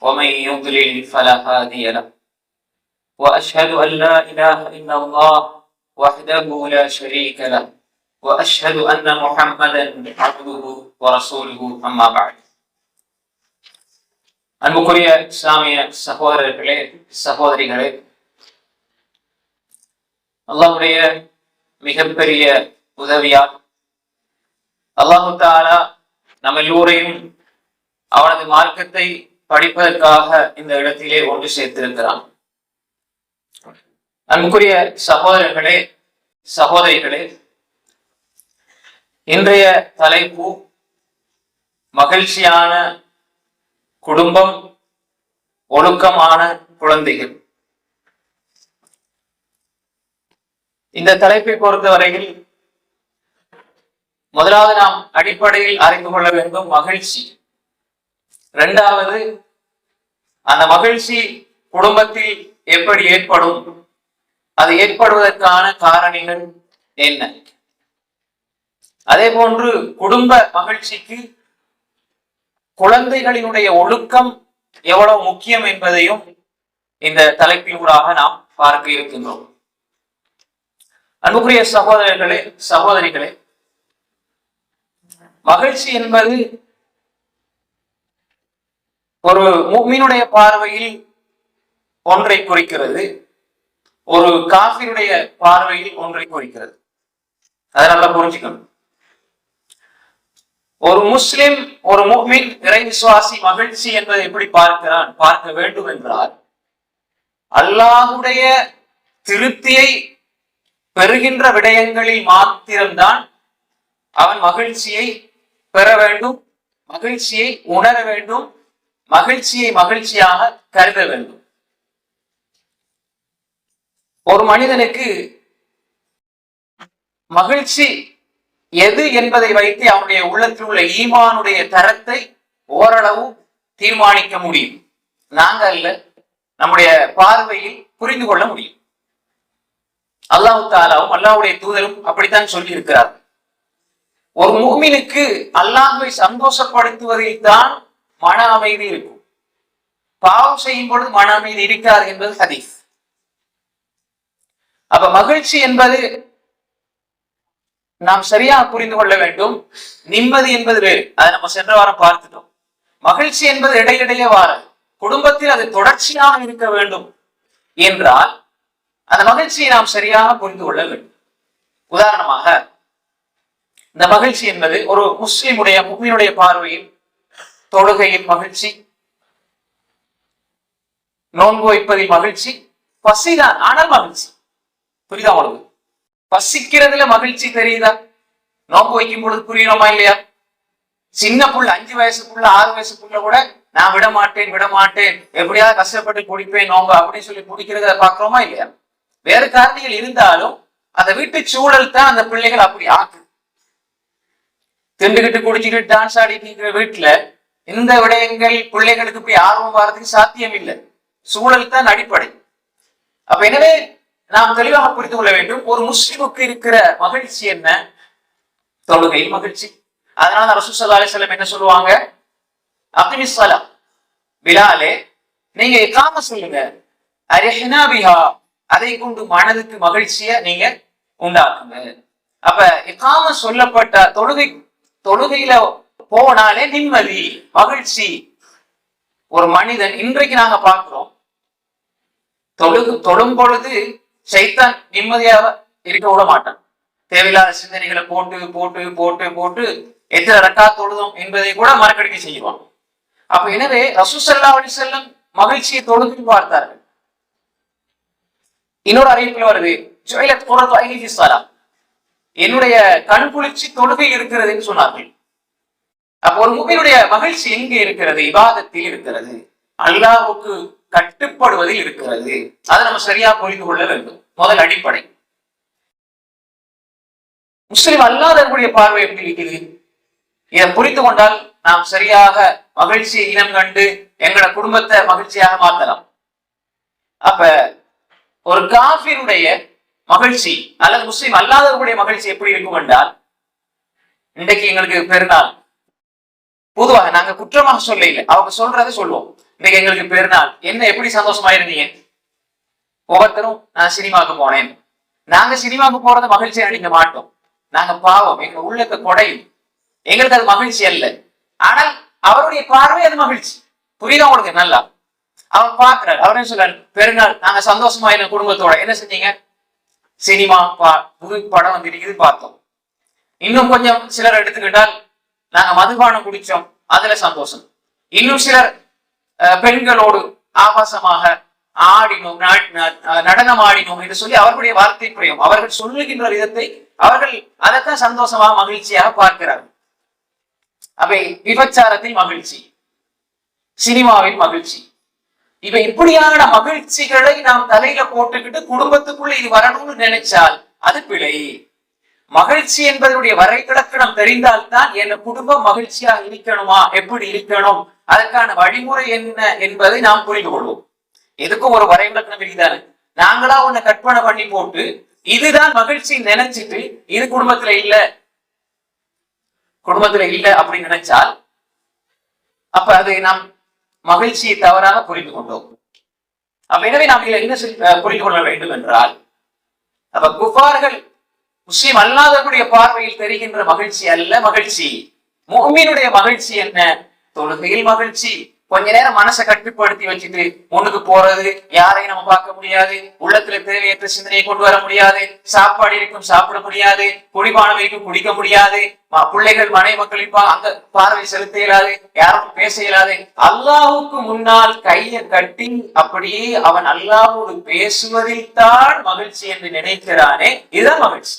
ومن يضلل فلا هادي له وأشهد أن لا إله إلا الله وحده لا شريك له وأشهد أن محمدا عبده ورسوله أما بعد. அன்புக்குரிய இஸ்லாமிய சகோதரர்களே, சகோதரிகளே, அல்லாஹ்வுடைய மிகப்பெரிய உதவியால் அல்லாஹு தஆலா நம்ம எல்லோரையும் அவனது மார்க்கத்தை படிப்பதற்காக இந்த இடத்திலே ஒன்று சேர்த்திருக்கிறான். அன்புக்குரிய சகோதரர்களே, சகோதரிகளே, இன்றைய தலைப்பு மகிழ்ச்சியான குடும்பம், ஒழுக்கமான குழந்தைகள். இந்த தலைப்பை பொறுத்தவரையில் முதலாவது நாம் அடிப்படையில் அறிந்து கொள்ள வேண்டும் மகிழ்ச்சி. இரண்டாவது, அந்த மகிழ்ச்சி குடும்பத்தில் எப்படி ஏற்படும், அது ஏற்படுவதற்கான காரணிகள் என்ன, அதே போன்று குடும்ப மகிழ்ச்சிக்கு குழந்தைகளினுடைய ஒழுக்கம் எவ்வளவு முக்கியம் என்பதையும் இந்த தலைப்பினூடாக நாம் பார்க்க இருக்கின்றோம். அன்புக்குரிய சகோதரர்களே, சகோதரிகளே, மகிழ்ச்சி என்பது ஒரு முஃமினுடைய பார்வையில் ஒன்றை குறிக்கிறது, ஒரு காஃபிருடைய பார்வையில் ஒன்றை குறிக்கிறது. அதை நல்லா புரிஞ்சுக்கணும். ஒரு முஸ்லிம், ஒரு முஃமின், இறை விசுவாசி மகிழ்ச்சி என்பதை எப்படி பார்க்க வேண்டும் என்றால், அல்லாஹ்வுடைய திருப்தியை பெறுகின்ற விடயங்களில் மாத்திரம்தான் அவன் மகிழ்ச்சியை பெற வேண்டும், மகிழ்ச்சியை உணர வேண்டும், மகிழ்ச்சியை மகிழ்ச்சியாக கருத வேண்டும். ஒரு மனிதனுக்கு மகிழ்ச்சி எது என்பதை வைத்து அவனுடைய உள்ளத்தில் உள்ள ஈமானுடைய தரத்தை ஓரளவு தீர்மானிக்க முடியும். நாங்க அல்ல, நம்முடைய பார்வையில் புரிந்து கொள்ள முடியும். அல்லாஹ் தஆலாவும் அல்லாஹ்வுடைய தூதரும் அப்படித்தான் சொல்லி இருக்கிறார். ஒரு முஃமினுக்கு அல்லாஹ்வை சந்தோஷப்படுத்துவதில் தான் மன அமைதி இருக்கும். பாவம் செய்யும் பொழுது மன அமைதி இருக்காது என்பது ஹதீஸ். அப்ப மகிழ்ச்சி என்பது நாம் சரியாக புரிந்து கொள்ள வேண்டும். நிம்மதி என்பது வேறு, அதை நம்ம சென்ற வாரம் பார்த்துட்டோம். மகிழ்ச்சி என்பது இடையிடையே வாரம், குடும்பத்தில் அது தொடர்ச்சியாக இருக்க வேண்டும் என்றால் அந்த மகிழ்ச்சியை நாம் சரியாக புரிந்து கொள்ள வேண்டும். உதாரணமாக, இந்த மகிழ்ச்சி என்பது ஒரு முஃமினுடைய பார்வையில் தொழுகையில் மகிழ்ச்சி, நோன்பு வைப்பதில் மகிழ்ச்சி, பசிதான் ஆனால் மகிழ்ச்சி. புரியுதா உங்களுக்கு? பசிக்கிறதுல மகிழ்ச்சி தெரியுதா? நோன்பு வைக்கும் பொழுது புரியணுமா இல்லையா? சின்ன புள்ள, 5 வயசு புள்ள, 6 வயசு புள்ள கூட நான் விட மாட்டேன், எப்படியாவது கஷ்டப்பட்டு குடிப்பேன் நோன்பு அப்படின்னு சொல்லி குடிக்கிறத பாக்குறோமா இல்லையா? வேறு காரணிகள் இருந்தாலும் அந்த வீட்டு சூழல் தான் அந்த பிள்ளைகள் அப்படி ஆக்கு. திண்டுகிட்டு குடிச்சுக்கிட்டு டான்ஸ் ஆடிட்டு இருக்கிற வீட்டுல இந்த விடயங்கள் பிள்ளைகளுக்கு இப்படி ஆர்வம் வர்றதுக்கு சாத்தியம் இல்லை. சூழல் தான் அடிப்படை. அப்ப எனவே நாம் தெளிவாக புரிந்து கொள்ள வேண்டும், ஒரு முஸ்லிமுக்கு இருக்கிற மகிழ்ச்சி என்ன? தொழுகை மகிழ்ச்சி. அதனால ரசூல் ஸல்லல்லாஹு அலைஹி வஸல்லம் என்ன சொல்லுவாங்க? அக்மிஸ் ஸலாம், பிலாலே நீங்க இகாம சொல்லுங்க, அரிஹ்னா பிஹா, அதை கொண்டு மனதுக்கு மகிழ்ச்சியை நீங்க உண்டாக்குங்க. அப்ப இகாம சொல்லப்பட்ட தொழுகையில போனாலே நிம்மதி, மகிழ்ச்சி. ஒரு மனிதன் இன்றைக்கு நாங்க பார்க்கிறோம், தொழும் பொழுது சைத்தான் நிம்மதியாக இருக்க விட மாட்டான். தேவையில்லாத சிந்தனைகளை போட்டு போட்டு போட்டு போட்டு எத்தனை ரக்காத் தொழுதோம் என்பதை கூட மறக்கடிக்க செய்வான். அப்ப எனவே ரசூல் ஸல்லல்லாஹு அலைஹி வஸல்லம் மகிழ்ச்சியை தொழுகை பார்த்தார்கள். இன்னொரு அறிவிப்பில் வருது, ஜுஇலத் குர்ரத்து ஐனி ஃபி ஸலாத், என்னுடைய கண் குளிர்ச்சி தொழுகை இருக்கிறது என்று சொன்னார்கள். அப்ப ஒரு முஃமினுடைய மகிழ்ச்சி எங்கே இருக்கிறது? இபாதத்தில் இருக்கிறது, அல்லாஹ்வுக்கு கட்டுப்படுவதில் இருக்கிறது. அதை நம்ம சரியா புரிந்து கொள்ள வேண்டும். முதல் அடிப்படை. முஸ்லிம் அல்லாதவர்களுடைய பார்வை எப்படி இருக்குது? இதை புரிந்து கொண்டால் நாம் சரியாக மகிழ்ச்சியை இனம் கண்டு எங்களோட குடும்பத்தை மகிழ்ச்சியாக மாற்றலாம். அப்ப ஒரு காஃபிருடைய மகிழ்ச்சி அல்லது முஸ்லிம் அல்லாதவர்களுடைய மகிழ்ச்சி எப்படி இருக்கும் என்றால், இன்றைக்கு எங்களுக்கு பெருநாள், பொதுவாக நாங்க குற்றமாக சொல்ல இல்லை, அவங்க சொல்றதை சொல்லுவோம். இன்னைக்கு எங்களுக்கு பெருநாள், என்ன எப்படி சந்தோஷமா இருந்தீங்க? ஒவ்வொருத்தரும் நான் சினிமாவுக்கு போனேன். நாங்க சினிமாவுக்கு போறத மகிழ்ச்சியா நினைக்க மாட்டோம். நாங்க பாவம், எங்க உள்ளத்தை கொடையும், எங்களுக்கு அது மகிழ்ச்சி அல்ல. ஆனால் அவருடைய பார்வை அது மகிழ்ச்சி. புரியுதா உங்களுக்கு? நல்லா அவர் பாக்குறாரு. அவரே சொல்றாரு, பெருநாள் நாங்க சந்தோஷமா இருந்த குடும்பத்தோட என்ன செஞ்சீங்க? சினிமா புது படம் வந்து பார்த்தோம். இன்னும் கொஞ்சம் சிலர் எடுத்துக்கிட்டால் நாங்க மதுபானம் குடிச்சோம், அதுல சந்தோஷம். இன்னும் சிலர் பெண்களோடு ஆபாசமாக ஆடினோம், நடனம் ஆடினோம் என்று சொல்லி அவர்களுடைய வார்த்தை பிரயோகம், அவர்கள் சொல்லுகின்ற விதத்தை அவர்கள் அதைத்தான் சந்தோஷமாக மகிழ்ச்சியாக பார்க்கிறார்கள். அவை விபச்சாரத்தில் மகிழ்ச்சி, சினிமாவில் மகிழ்ச்சி. இப்ப இப்படியான மகிழ்ச்சிகளை நாம் தலையில போட்டுக்கிட்டு குடும்பத்துக்குள்ள இது வரணும்னு நினைச்சால் அது பிழை. மகிழ்ச்சி என்பதனுடைய வரைவிலக்கணம் தெரிந்தால்தான் என் குடும்பம் மகிழ்ச்சியாக இருக்கணுமா, எப்படி இருக்கணும், அதற்கான வழிமுறை என்ன என்பதை நாம் புரிந்து கொள்வோம். எதுக்கும் ஒரு வரைவிலக்கணம் இருக்குதானே. நாங்களா உன்னை கற்பனை பண்ணி போட்டு இதுதான் மகிழ்ச்சி நினைச்சிட்டு இது குடும்பத்துல இல்ல அப்படின்னு நினைச்சால் அப்ப அதை நாம் மகிழ்ச்சியை தவறாக புரிந்து கொண்டோம். அப்ப எனவே நாம் என்ன புரிந்து கொள்ள வேண்டும் என்றால், அப்ப குஃபார்கள் முஸ்லிம் அல்லாதவர்களுடைய பார்வையில் தெரிகின்ற மகிழ்ச்சி அல்ல மகிழ்ச்சி. முஃமினுடைய மகிழ்ச்சி என்ன? தொழுகையில் மகிழ்ச்சி. கொஞ்ச நேரம் மனசை கட்டுப்படுத்தி வச்சுட்டு முன்னுக்கு போறது, யாரையும் நம்ம பார்க்க முடியாது, உள்ளத்துல தேவையற்ற சிந்தனையை கொண்டு வர முடியாது, சாப்பாடு இருக்கும் சாப்பிட முடியாது, குடிபானம் இருக்கும் குடிக்க முடியாது, பிள்ளைகள் மனை மக்களின் அங்க பார்வை செலுத்த இயலாது, யாரும் பேச இயலாது. அல்லாஹுக்கு முன்னால் கையை கட்டி அப்படியே அவன் அல்லாஹோடு பேசுவதில் தான் மகிழ்ச்சி என்று நினைக்கிறானே, இதுதான் மகிழ்ச்சி.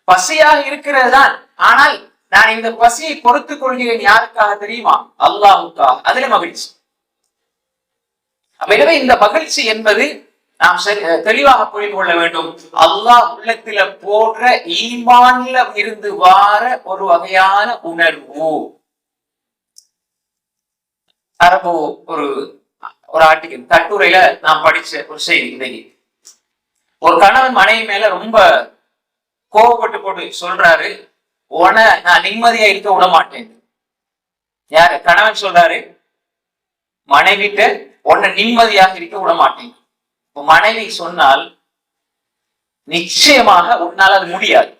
பசியாக இருக்கிறது தான், ஆனால் நான் இந்த பசியை பொறுத்துக் கொள்கிறேன் யாருக்காக தெரியுமா? அல்லாஹுக்காக. அதுல மகிழ்ச்சி. எனவே இந்த மகிழ்ச்சி என்பது நாம் தெளிவாக புரிந்து கொள்ள வேண்டும். அல்லாஹ் உள்ளத்தில போன்ற ஈமான்ல இருந்து வார ஒரு வகையான உணர்வு. அரபு ஒரு ஆர்டிகல் கட்டுரையில நான் படிச்ச ஒரு செய்தி. இன்னைக்கு ஒரு கணவன் மனைவி மேல ரொம்ப கோபப்பட்டு போட்டு சொல்றாரு, உன நான் நிம்மதியா இருக்க விட மாட்டேன். யாரு? கணவன் சொல்றாரு மனைவிட்ட, உன்னை நிம்மதியாக இருக்க விட மாட்டேன். மனைவி சொன்னால் நிச்சயமாக உன்னால் அது முடியாது.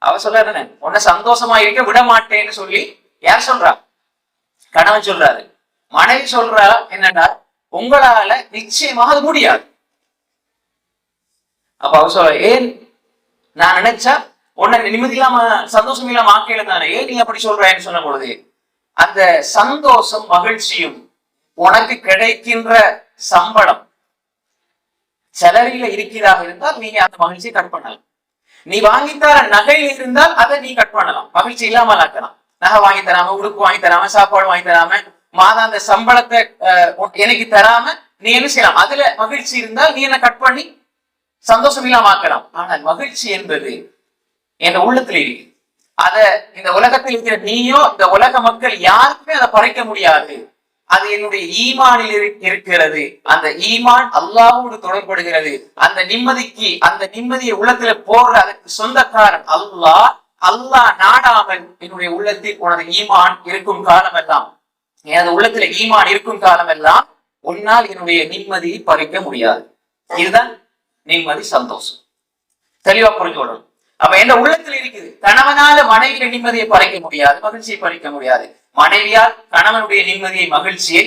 அவ சொல்றாரு, உன்னை சந்தோஷமா இருக்க விட மாட்டேன்னு சொல்லி யார் சொல்றா? கணவன் சொல்றாரு. மனைவி சொல்றா என்னன்னா, உங்களால நிச்சயமாக அது முடியாது. அப்ப அவ சொல்ற, ஏன்? நான் நினைச்சா உன்னை நிம்மதி இல்லாம சந்தோஷம் இல்லாம ஆக்கையில தானே, ஏன் நீ அப்படி சொல்றேன்னு சொன்ன பொழுது, அந்த சந்தோஷம் மகிழ்ச்சியும் உனக்கு கிடைக்கின்ற சம்பளம் செலவில இருக்கிறதாக இருந்தால் நீங்க அந்த மகிழ்ச்சியை கட் பண்ணலாம். நீ வாங்கித்தர நகை இருந்தால் அதை நீ கட் பண்ணலாம், மகிழ்ச்சி இல்லாமல் ஆக்கலாம். நகை வாங்கி தராம, உடுப்பு வாங்கி தராம, சாப்பாடு வாங்கி தராம, மாதாந்த சம்பளத்தை எனக்கு தராம நீ என்ன செய்யலாம்? அதுல மகிழ்ச்சி இருந்தால் நீ என்ன கட் பண்ணி சந்தோஷம் இல்லாம ஆக்கலாம். ஆனால் மகிழ்ச்சி என்பது என் உள்ளத்துல இருக்கு. அத இந்த உலகத்தில் இருக்கிற நீயோ இந்த உலக மக்கள் யாருக்குமே அதை பறைக்க முடியாது. அது என்னுடைய ஈமானில் இருக்கிறது. அந்த ஈமான் அல்லாஹ்வோடு தொடர்படுகிறது. அந்த நிம்மதியை உள்ளத்துல போடுற அதுக்கு சொந்தக்காரன் அல்லாஹ். அல்லாஹ் நாடாமல் என்னுடைய உள்ளத்தில் உனது ஈமான் இருக்கும் காலம் எல்லாம், எனது உள்ளத்துல ஈமான் இருக்கும் காலம் எல்லாம் உன்னால் என்னுடைய நிம்மதியை பறிக்க முடியாது. இதுதான் நிம்மதி, சந்தோஷம். தெளிவா புரிஞ்சுக்கணும். அப்ப எந்த உள்ளத்துல இருக்குது, கணவனால மனைவிய நிம்மதியை பறிக்க முடியாது, மகிழ்ச்சியை பறிக்க முடியாது. மனைவியால் கணவனுடைய நிம்மதியை, மகிழ்ச்சியை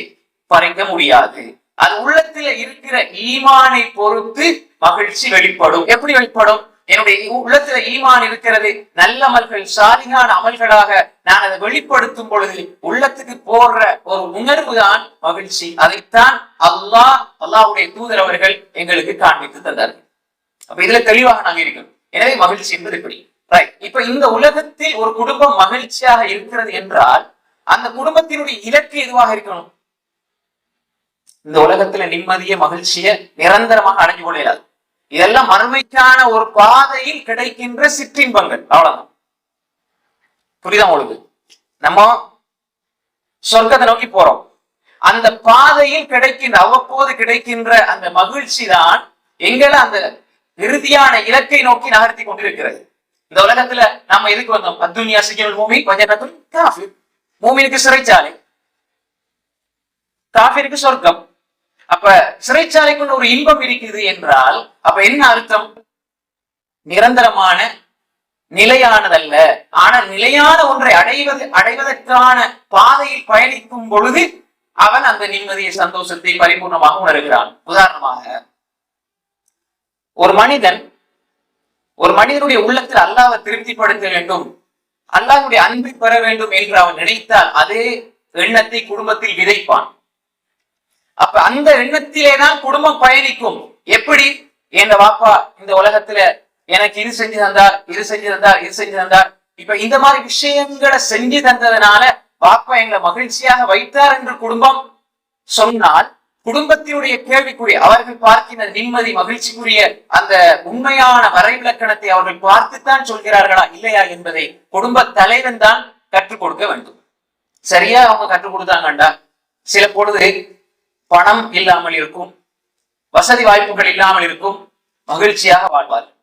பறிக்க முடியாது. அது உள்ளத்துல இருக்கிற ஈமானை பொறுத்து மகிழ்ச்சி வெளிப்படும். எப்படி வெளிப்படும்? என்னுடைய உள்ளத்துல ஈமான் இருக்கிறது, நல்ல அமல்கள், சாலிகான அமல்களாக நான் அதை வெளிப்படுத்தும் பொழுது உள்ளத்துக்கு போடுற ஒரு உணர்வு தான் மகிழ்ச்சி. அதைத்தான் அல்லாஹ்வுடைய தூதர் அவர்கள் எங்களுக்கு காண்பித்து தந்தார்கள். அப்ப இதுல தெளிவாக நாங்க இருக்கணும். எனவே மகிழ்ச்சி என்பது இப்படி. ரைட். இப்ப இந்த உலகத்தில் ஒரு குடும்பம் மகிழ்ச்சியாக இருக்கிறது என்றால் அந்த குடும்பத்தினுடைய இலக்கு எதுவாக இருக்கணும்? இந்த உலகத்துல நிம்மதிய மகிழ்ச்சிய நிரந்தரமாக அடைஞ்சு கொள்ளாது. இதெல்லாம் மறுமைக்கான ஒரு பாதையில் கிடைக்கின்ற சிற்றின்பங்கள், அவ்வளவுதான். புரியுதா உங்களுக்கு? நம்ம சொர்க்கத்தை நோக்கி போறோம். அந்த பாதையில் கிடைக்கின்ற, அவ்வப்போது கிடைக்கின்ற அந்த மகிழ்ச்சி தான் எங்களை அந்த இறுதியான இலக்கை நோக்கி நகர்த்தி கொண்டிருக்கிறது. இந்த உலகத்துல நம்ம எதுக்கு வந்தோம்? அத்துன்யா சிஜனுல் மூமின் வஜன்னத்துல் காஃபிர். மூமினுக்கு சிறைச்சாலை, காஃபிருக்கு சொர்க்கம். அப்ப சிறைச்சாலைக்குள்ள ஒரு இன்பம் இருக்குது என்றால் அப்ப என்ன அர்த்தம்? நிரந்தரமான நிலையானதல்ல. ஆனால் நிலையான ஒன்றை அடைவதற்கான பாதையில் பயணிக்கும் பொழுது அவன் அந்த நிம்மதியை, சந்தோஷத்தை பரிபூர்ணமாக உணர்கிறான். உதாரணமாக, ஒரு மனிதனுடைய உள்ளத்தில் அல்லாஹ்வை திருப்திப்படுத்த வேண்டும், அல்லாஹ்வுடைய அன்பை பெற வேண்டும் என்று அவன் நினைத்தால் அதே எண்ணத்தை குடும்பத்தில் விதைப்பான். அப்ப அந்த எண்ணத்திலேதான் குடும்பம் பயணிக்கும். எப்படி? என் வாப்பா இந்த உலகத்துல எனக்கு இது செஞ்சு தந்தார், இது செஞ்சு தந்தார், இது செஞ்சு தந்தார். இப்ப இந்த மாதிரி விஷயங்களை செஞ்சு தந்ததுனால வாப்பா எங்களை மகிழ்ச்சியாக வைத்தார் என்று குடும்பம் சொன்னால், குடும்பத்தினுடைய கேள்விக்குரிய, அவர்கள் பார்க்கின்ற நிம்மதி, மகிழ்ச்சிக்குரிய அந்த உண்மையான வரைவிலக்கணத்தை அவர்கள் பார்த்துத்தான் சொல்கிறார்களா இல்லையா என்பதை குடும்ப தலைவன் தான் கற்றுக் கொடுக்க வேண்டும். சரியா அவங்க கற்றுக் கொடுத்தாங்கண்டா சில பொழுது பணம் இல்லாமல் இருக்கும், வசதி வாய்ப்புகள் இல்லாமல் இருக்கும், மகிழ்ச்சியாக வாழ்வார்கள்.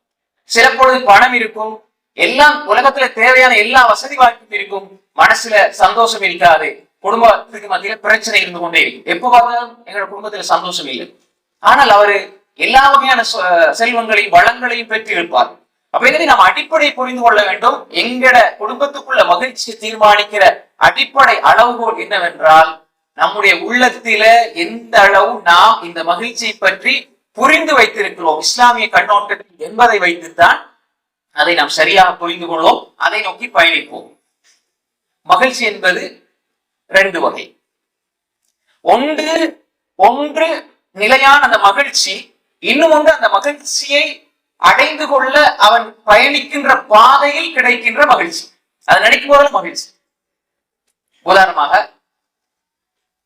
சில பொழுது பணம் இருக்கும், எல்லாம் உலகத்துல தேவையான எல்லா வசதி வாய்ப்பும் இருக்கும், மனசுல சந்தோஷம் இருக்காது, குடும்பத்துக்கு மத்தியில பிரச்சனை இருந்து கொண்டே இருக்கும். எப்ப பார்த்தாலும் எங்களோட குடும்பத்துல சந்தோஷம் இல்லை. ஆனால் அவரு எல்லா வகையான செல்வங்களையும் வளங்களையும் பெற்று இருப்பார். அப்ப எனவே நாம் அடிப்படை புரிந்து கொள்ள வேண்டும். எங்கட குடும்பத்துக்குள்ள மகிழ்ச்சியை தீர்மானிக்கிற அடிப்படை அளவுகோல் என்னவென்றால், நம்முடைய உள்ளத்தில எந்த அளவு நாம் இந்த மகிழ்ச்சியை பற்றி புரிந்து வைத்திருக்கிறோம் இஸ்லாமிய கண்ணோட்டத்தில் என்பதை வைத்துத்தான் அதை நாம் சரியாக புரிந்து கொள்வோம், அதை நோக்கி பயணிப்போம். மகிழ்ச்சி என்பது ரெண்டு வகை. ஒன்று நிலையான அந்த மகிழ்ச்சி, இன்னும் ஒன்று அந்த மகிழ்ச்சியை அடைந்து கொள்ள அவன் பயணிக்கின்ற பாதையில் கிடைக்கின்ற மகிழ்ச்சி. அதை நினைக்கும் போது மகிழ்ச்சி. உதாரணமாக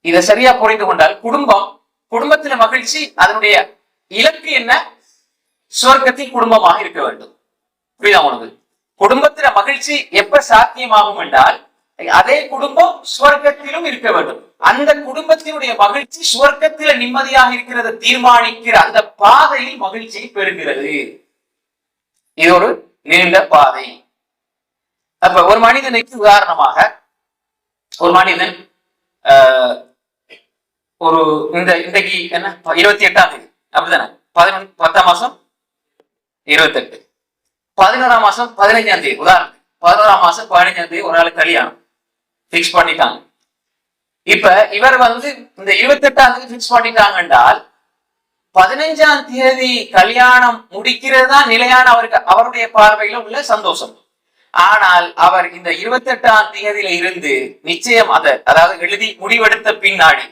இதை சரியா புரிந்து கொண்டால், குடும்பத்தில மகிழ்ச்சி, அதனுடைய இலக்கு என்ன? சுவர்க்கத்தில் குடும்பமாக இருக்க வேண்டும். புரியுதா உனக்கு? குடும்பத்தில மகிழ்ச்சி எப்ப சாத்தியமாகும் என்றால், அதே குடும்பம் சுவர்க்கத்திலும் இருக்க வேண்டும். அந்த குடும்பத்தினுடைய மகிழ்ச்சி சுவர்க்கத்தில நிம்மதியாக இருக்கிறத தீர்மானிக்கிற அந்த பாதையில் மகிழ்ச்சியை பெறுகிறது. இது ஒரு நீண்ட பாதை. அப்ப ஒரு மனிதனுக்கு உதாரணமாக, ஒரு மனிதன் ஒரு இன்றைக்கு என்ன 28ஆம் தேதி அப்படித்தானே, 10ஆம் மாசம் 28, 11ஆம் மாசம் 15ஆம் தேதி, உதாரணத்துக்கு 11ஆம் மாசம் 15ஆம் தேதி ஒரு நாள் கல்யாணம் பிக்ஸ் பண்ணிட்டாங்க. இப்ப இவர் இந்த 28ஆம் தேதி பிக்ஸ் பண்ணிட்டாங்க என்றால் 15ஆம் தேதி கல்யாணம் முடிக்கிறது தான் நிலையான அவருடைய பார்வையில உள்ள சந்தோஷம். ஆனால் அவர் இந்த 28ஆம் தேதியில இருந்து நிச்சயம் அதாவது எழுதி முடிவெடுத்த பின்னாடி,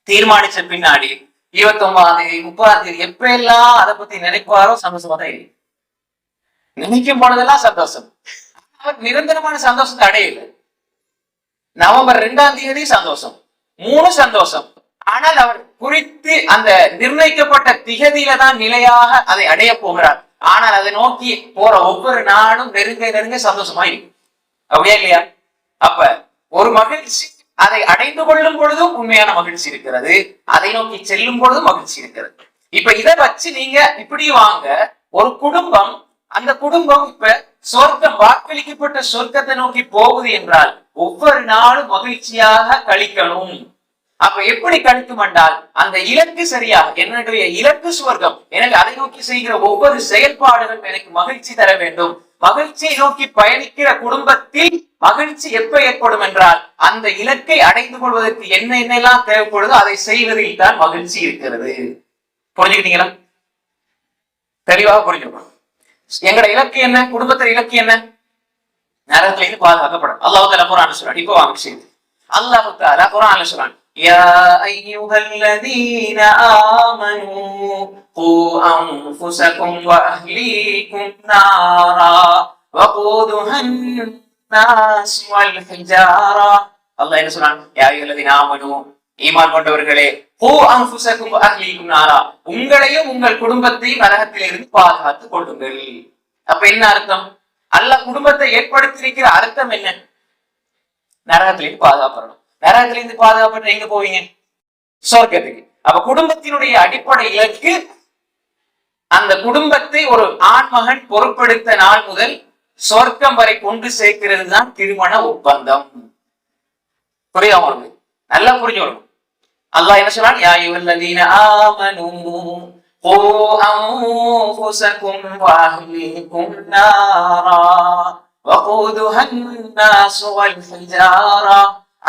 தீர்மானிச்ச பின்னாடி 29ஆம் தேதி 30ஆம் தேதி எப்ப எல்லாம் அதை பத்தி நினைப்பாரோ சந்தோஷமா தான் இருக்கு. நினைக்கும் போனதெல்லாம் சந்தோஷம். அவர் நிரந்தரமான சந்தோஷத்தை அடையல. நவம்பர் 2ஆம் தேதி சந்தோஷம், 3 சந்தோஷம். ஆனால் அவர் குறித்து அந்த நிர்ணயிக்கப்பட்ட திகதியில தான் நிலையாக அதை அடைய போகிறார். ஆனால் அதை நோக்கி போற ஒவ்வொரு நாளும் நெருங்க சந்தோஷமா இருக்கும். அப்படியா இல்லையா? அப்ப ஒரு மகிழ்ச்சி அதை அடைந்து கொள்ளும் பொழுதும் உண்மையான மகிழ்ச்சி இருக்கிறது, அதை நோக்கி செல்லும் பொழுதும் மகிழ்ச்சி இருக்கிறது. இப்ப இதை வச்சு நீங்க இப்படி வாங்க, ஒரு குடும்பம், அந்த குடும்பம் இப்ப சொர்க்கம், வாக்களிக்கப்பட்ட சொர்க்கத்தை நோக்கி போகுது என்றால் ஒவ்வொரு நாளும் மகிழ்ச்சியாக கழிக்கணும். அப்ப எப்படி கழிக்கும் என்றால், அந்த இலக்கு சரியாக, என்னுடைய இலக்கு சுவர்க்கம், எனக்கு அதை நோக்கி செய்கிற ஒவ்வொரு செயல்பாடுகளும் எனக்கு மகிழ்ச்சி தர வேண்டும். மகிழ்ச்சியை நோக்கி பயணிக்கிற குடும்பத்தில் மகிழ்ச்சி எப்ப ஏற்படும் என்றால், அந்த இலக்கை அடைந்து கொள்வதற்கு என்னெல்லாம் தேவைப்படுதோ அதை செய்வதில் தான் மகிழ்ச்சி இருக்கிறது. புரிஞ்சுக்கிட்டீங்களா? தெளிவாக புரிஞ்சுக்கணும். எங்கட இலக்கு என்ன? குடும்பத்தின் இலக்கு என்ன? நரகத்துல இருந்து பாதுகாக்கப்படும். அல்லாஹ் தஆலா குர்ஆன்ல சொல்றான். இப்போ வாங்க செய்து அல்லாஹ் தஆலா குர்ஆன்ல சொல்றான், யா அய்யுஹல்லதீன ஆமனூ கூ அன்ஃபுஸகும் வ அஹ்லீகும் நாரா வகூதுஹன் நாஸ் வல் ஹிஜாரா. அல்லாஹ் என்ன சொல்றான்? யா அய்யுஹல்லதீன ஆமனூ, ஈமான் கொண்டவர்களே, கூ அன்ஃபுஸகும் வ அஹ்லீகும் நாரா, உங்களையும் உங்கள் குடும்பத்தையும் நரகத்திலிருந்து பாதுகாத்துக் கொள்ளுங்கள். அப்ப என்ன அர்த்தம்? அல்லாஹ் குடும்பத்தை ஏற்படுத்தியிருக்கிற அர்த்தம் என்ன? நரகத்திலிருந்து பாதுகாப்பணும். நரகத்திலிருந்து பாதுகாப்பு எங்க போவீங்க? சொர்க்கத்துக்கு. அப்ப குடும்பத்தினுடைய அடிப்படை இலக்கு, அந்த குடும்பத்தை ஒரு ஆண்மகன் பொறுப்பெடுத்த நாள் முதல் சொர்க்கம் வரை கொண்டு சேர்க்கிறது தான் திருமண ஒப்பந்தம். புரியுதா உங்களுக்கு? நல்லா புரிஞ்சு வரணும். அல்லாஹ் என்ன சொல்றான்? யா அய்யுஹல்லதீன ஆமனூ கூ அன்ஃபுஸகும் வ அஹ்லீகும் நாரா வகூதுஹா அன்-நாஸ் வல் ஹிஜாரா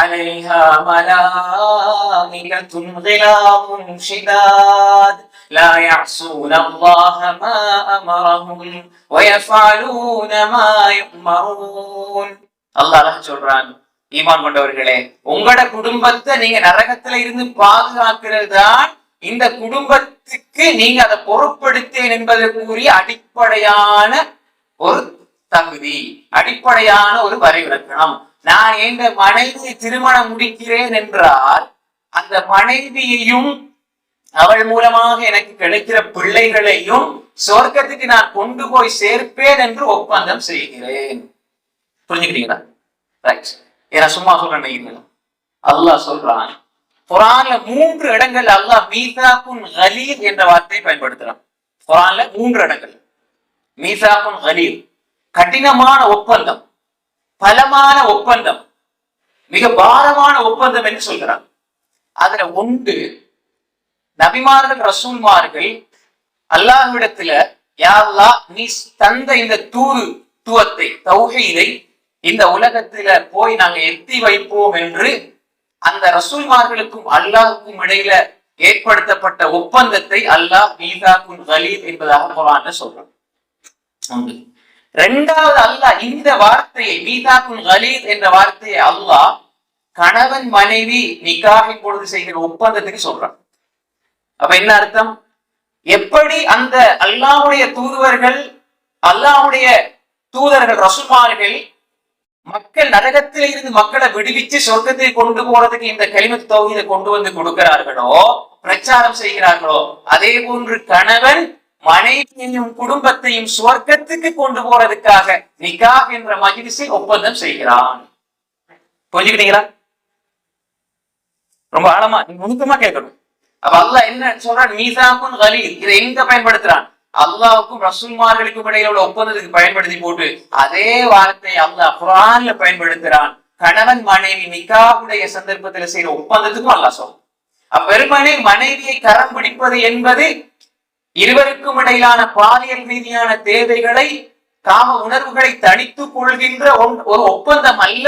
அலைஹா மலாயிகத்துன் கிலாதுன் ஷிதாத் லா யஅஸூன அல்லாஹ மா அமரஹும் வ யஃஅலூன மா யுமரூன். அல்லாஹ் சொல்றான், ஈமான் கொண்டவர்களே, உங்களோட குடும்பத்தை நீங்க நரகத்துல இருந்து பாதுகாக்கிறது தான் இந்த குடும்பத்துக்கு நீங்க அதை பொறுப்படுத்தேன் என்பதற்குரிய அடிப்படையான ஒரு தகுதி, அடிப்படையான ஒரு வரைவிலக்கணம். நான் என் மனைவியை திருமணம் முடிக்கிறேன் என்றால் அந்த மனைவியையும் அவள் மூலமாக எனக்கு கிடைக்கிற பிள்ளைகளையும் சொர்க்கத்துக்கு நான் கொண்டு போய் சேர்ப்பேன் என்று ஒப்பந்தம் செய்கிறேன். புரிஞ்சுக்கிட்டீங்களா? ரைட். ஏன்னா சும்மா சொல்றேன். அல்லாஹ் சொல்றான், குர்ஆன்ல 3 இடங்கள் அல்லாஹ் மீசாக்குன் கலீல் என்ற வார்த்தையை பயன்படுத்துறான். குர்ஆன்ல 3 இடங்கள் மீசாக்குன் கலீல், கடினமான ஒப்பந்தம், பலமான ஒப்பந்தம், மிக பாரமான ஒப்பந்தம் என்று சொல்கிறான். அதுல ஒன்று, நபிமார்கள் ரசூல்மார்கள் அல்லாஹ்விடத்துல யா அல்லாஹ் நீ தந்த இந்த தூதுத்துவத்தை தௌஹீதை இந்த உலகத்துல போய் நாங்க எத்தி வைப்போம் என்று அந்த ரசூல்மார்களுக்கும் அல்லாஹுக்கும் இடையில ஏற்படுத்தப்பட்ட ஒப்பந்தத்தை அல்லாஹ் மீசாக்குன் கலீல் என்பதாக குர்ஆன்ல சொல்றான். இரண்டாவது, அல்லாஹ் இந்த வார்த்தையை மீசாக்குன் கலீல் என்ற வார்த்தையை அல்லாஹ் கணவன் மனைவி நிக்காஹின் பொழுது செய்கிற ஒப்பந்தத்துக்கு சொல்றான். அப்ப என்ன அர்த்தம்? எப்படி அந்த அல்லாஹ்வுடைய தூதுவர்கள், அல்லாஹ்வுடைய தூதர்கள் ரசூல்மார்கள் மக்கள் நரகத்தில இருந்து மக்களை விடுவிச்சு சொர்க்கத்தை கொண்டு போறதுக்கு இந்த கலிமத் தௌஹீதை கொண்டு வந்து கொடுக்கிறார்களோ, பிரச்சாரம் செய்கிறார்களோ, அதே போன்று கணவன் மனைவியையும் குடும்பத்தையும் சொர்க்கத்துக்கு கொண்டு போறதுக்காக நிக்காஹ் என்ற மஜ்லிஸில் ஒப்பந்தம் செய்கிறான். புரிஞ்சுக்கிட்டீங்களா? ரொம்ப ஆழமா நுணுக்கமா கேட்கணும். அப்ப அல்லாஹ் என்ன சொல்றான்? மீசாக்குன் கலீல். இதை எங்க பயன்படுத்துறான்? அல்லாஹ்வுக்கும் ரசூல்மார்களுக்கும் இடையில உள்ள ஒப்பந்தத்துக்கு பயன்படுத்தி போட்டு அதே வார்த்தை அல்லாஹ் குர்ஆன்ல பயன்படுத்துறான். கணவன் மனைவி நிக்காஹுடைய சந்தர்ப்பத்தில் செய்யற ஒப்பந்தத்துக்கும் அல்லாஹ் சொல்றான். வெறுமனே மனைவியை கரம் பிடிப்பது என்பது இருவருக்கும் இடையிலான பாலியல் ரீதியான தேவைகளை, காம உணர்வுகளை தணித்துக் கொள்கின்ற ஒரு ஒப்பந்தம் அல்ல.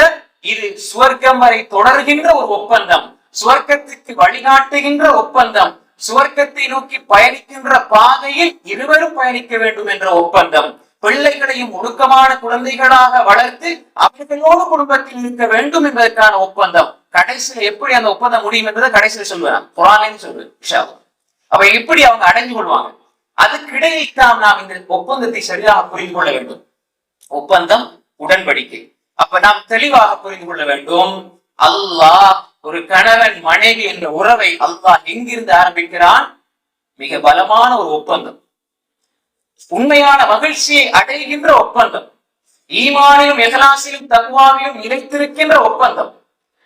இது சுவர்க்கம் வரை தொடர்கின்ற ஒரு ஒப்பந்தம், சுவர்க்கத்துக்கு வழிகாட்டுகின்ற ஒப்பந்தம், சுவர்க்கத்தை நோக்கி பயணிக்கின்ற பாதையில் இருவரும் பயணிக்க வேண்டும் என்ற ஒப்பந்தம், பிள்ளைகளையும் ஒழுக்கமான குழந்தைகளாக வளர்த்து அவர்களோடு குடும்பத்தில் இருக்க வேண்டும் என்பதற்கான ஒப்பந்தம். கடைசியில் எப்படி அந்த ஒப்பந்தம் முடியும் என்பதை கடைசியில் சொல்லுவேன், குர்ஆன்ல சொல்லுவேன். அப்ப எப்படி அவங்க அடைஞ்சு கொள்வாங்க? அதுக்கிடையில் தான் நாம் இந்த ஒப்பந்தத்தை சரியாக புரிந்து கொள்ள வேண்டும். ஒப்பந்தம், உடன்படிக்கை. அப்ப நாம் தெளிவாக புரிந்து கொள்ள வேண்டும். அல்லாஹ் ஒரு கணவன் மனைவி என்ற உறவை அல்லாஹ் எங்கிருந்து ஆரம்பிக்கிறான்? மிக பலமான ஒரு ஒப்பந்தம், உண்மையான மகிழ்ச்சியை அடைகின்ற ஒப்பந்தம், ஈமானிலும் இஹ்லாஸிலும் தக்வாவிலும் நிலைத்திருக்கின்ற ஒப்பந்தம்,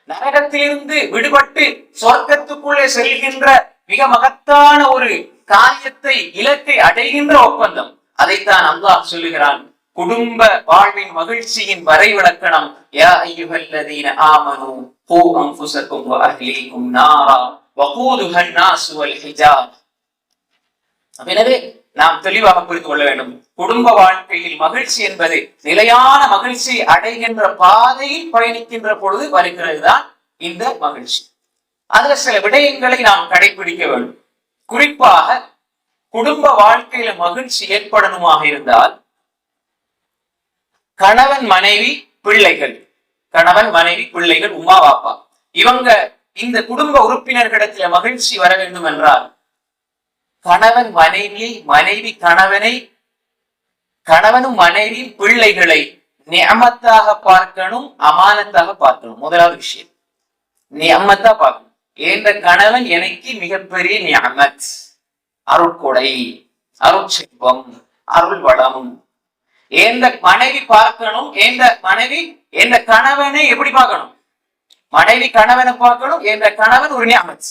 நரகத்திலிருந்து விடுபட்டு சொர்க்கத்துக்குள்ளே செல்கின்ற மிக மகத்தான ஒரு காரியத்தை, இலக்கை அடைகின்ற ஒப்பந்தம். அதைத்தான் அல்லாஹ் சொல்லுகிறான். குடும்ப வாழ்வின் மகிழ்ச்சியின் வரைவிலக்கணம் யா அய்யுஹல்லதீன ஆமனூ கூ அன்ஃபுஸகும் வ அஹ்லீகும் நாரா வகூதுஹா அன்-நாஸ் வல் ஹிஜார். எனவே நாம் தெளிவாக புரிந்து கொள்ள வேண்டும். குடும்ப வாழ்க்கையில் மகிழ்ச்சி என்பது நிலையான மகிழ்ச்சி அடைகின்ற பாதையில் பயணிக்கின்ற பொழுது வருகிறது தான் இந்த மகிழ்ச்சி. அதுல சில விடயங்களை நாம் கடைபிடிக்க வேண்டும். குறிப்பாக குடும்ப வாழ்க்கையில மகிழ்ச்சி ஏற்படணுமாக இருந்தால் கணவன் மனைவி பிள்ளைகள், கணவன் மனைவி பிள்ளைகள், உமா வாப்பா, இவங்க இந்த குடும்ப உறுப்பினர்களிடத்துல மகிழ்ச்சி வர வேண்டும் என்றால் கணவன் மனைவியை, மனைவி கணவனை, கணவனும் மனைவியும் பிள்ளைகளை நிஅமத்தாக பார்க்கணும், அமானத்தாக பார்க்கணும். முதலாவது விஷயம் நிஅமத்தா பார்க்கணும். என்ற கணவன் எனக்கு மிகப்பெரிய நிஅமத், அருட்கொடை, அருட்செல்வம், அருள் வளம். எந்த மனைவி பார்க்கணும், எந்த மனைவி எந்த கணவனை எப்படி பார்க்கணும்? மனைவி கணவனை பார்க்கணும். என்ற கணவன் ஒரு நிஅமத்.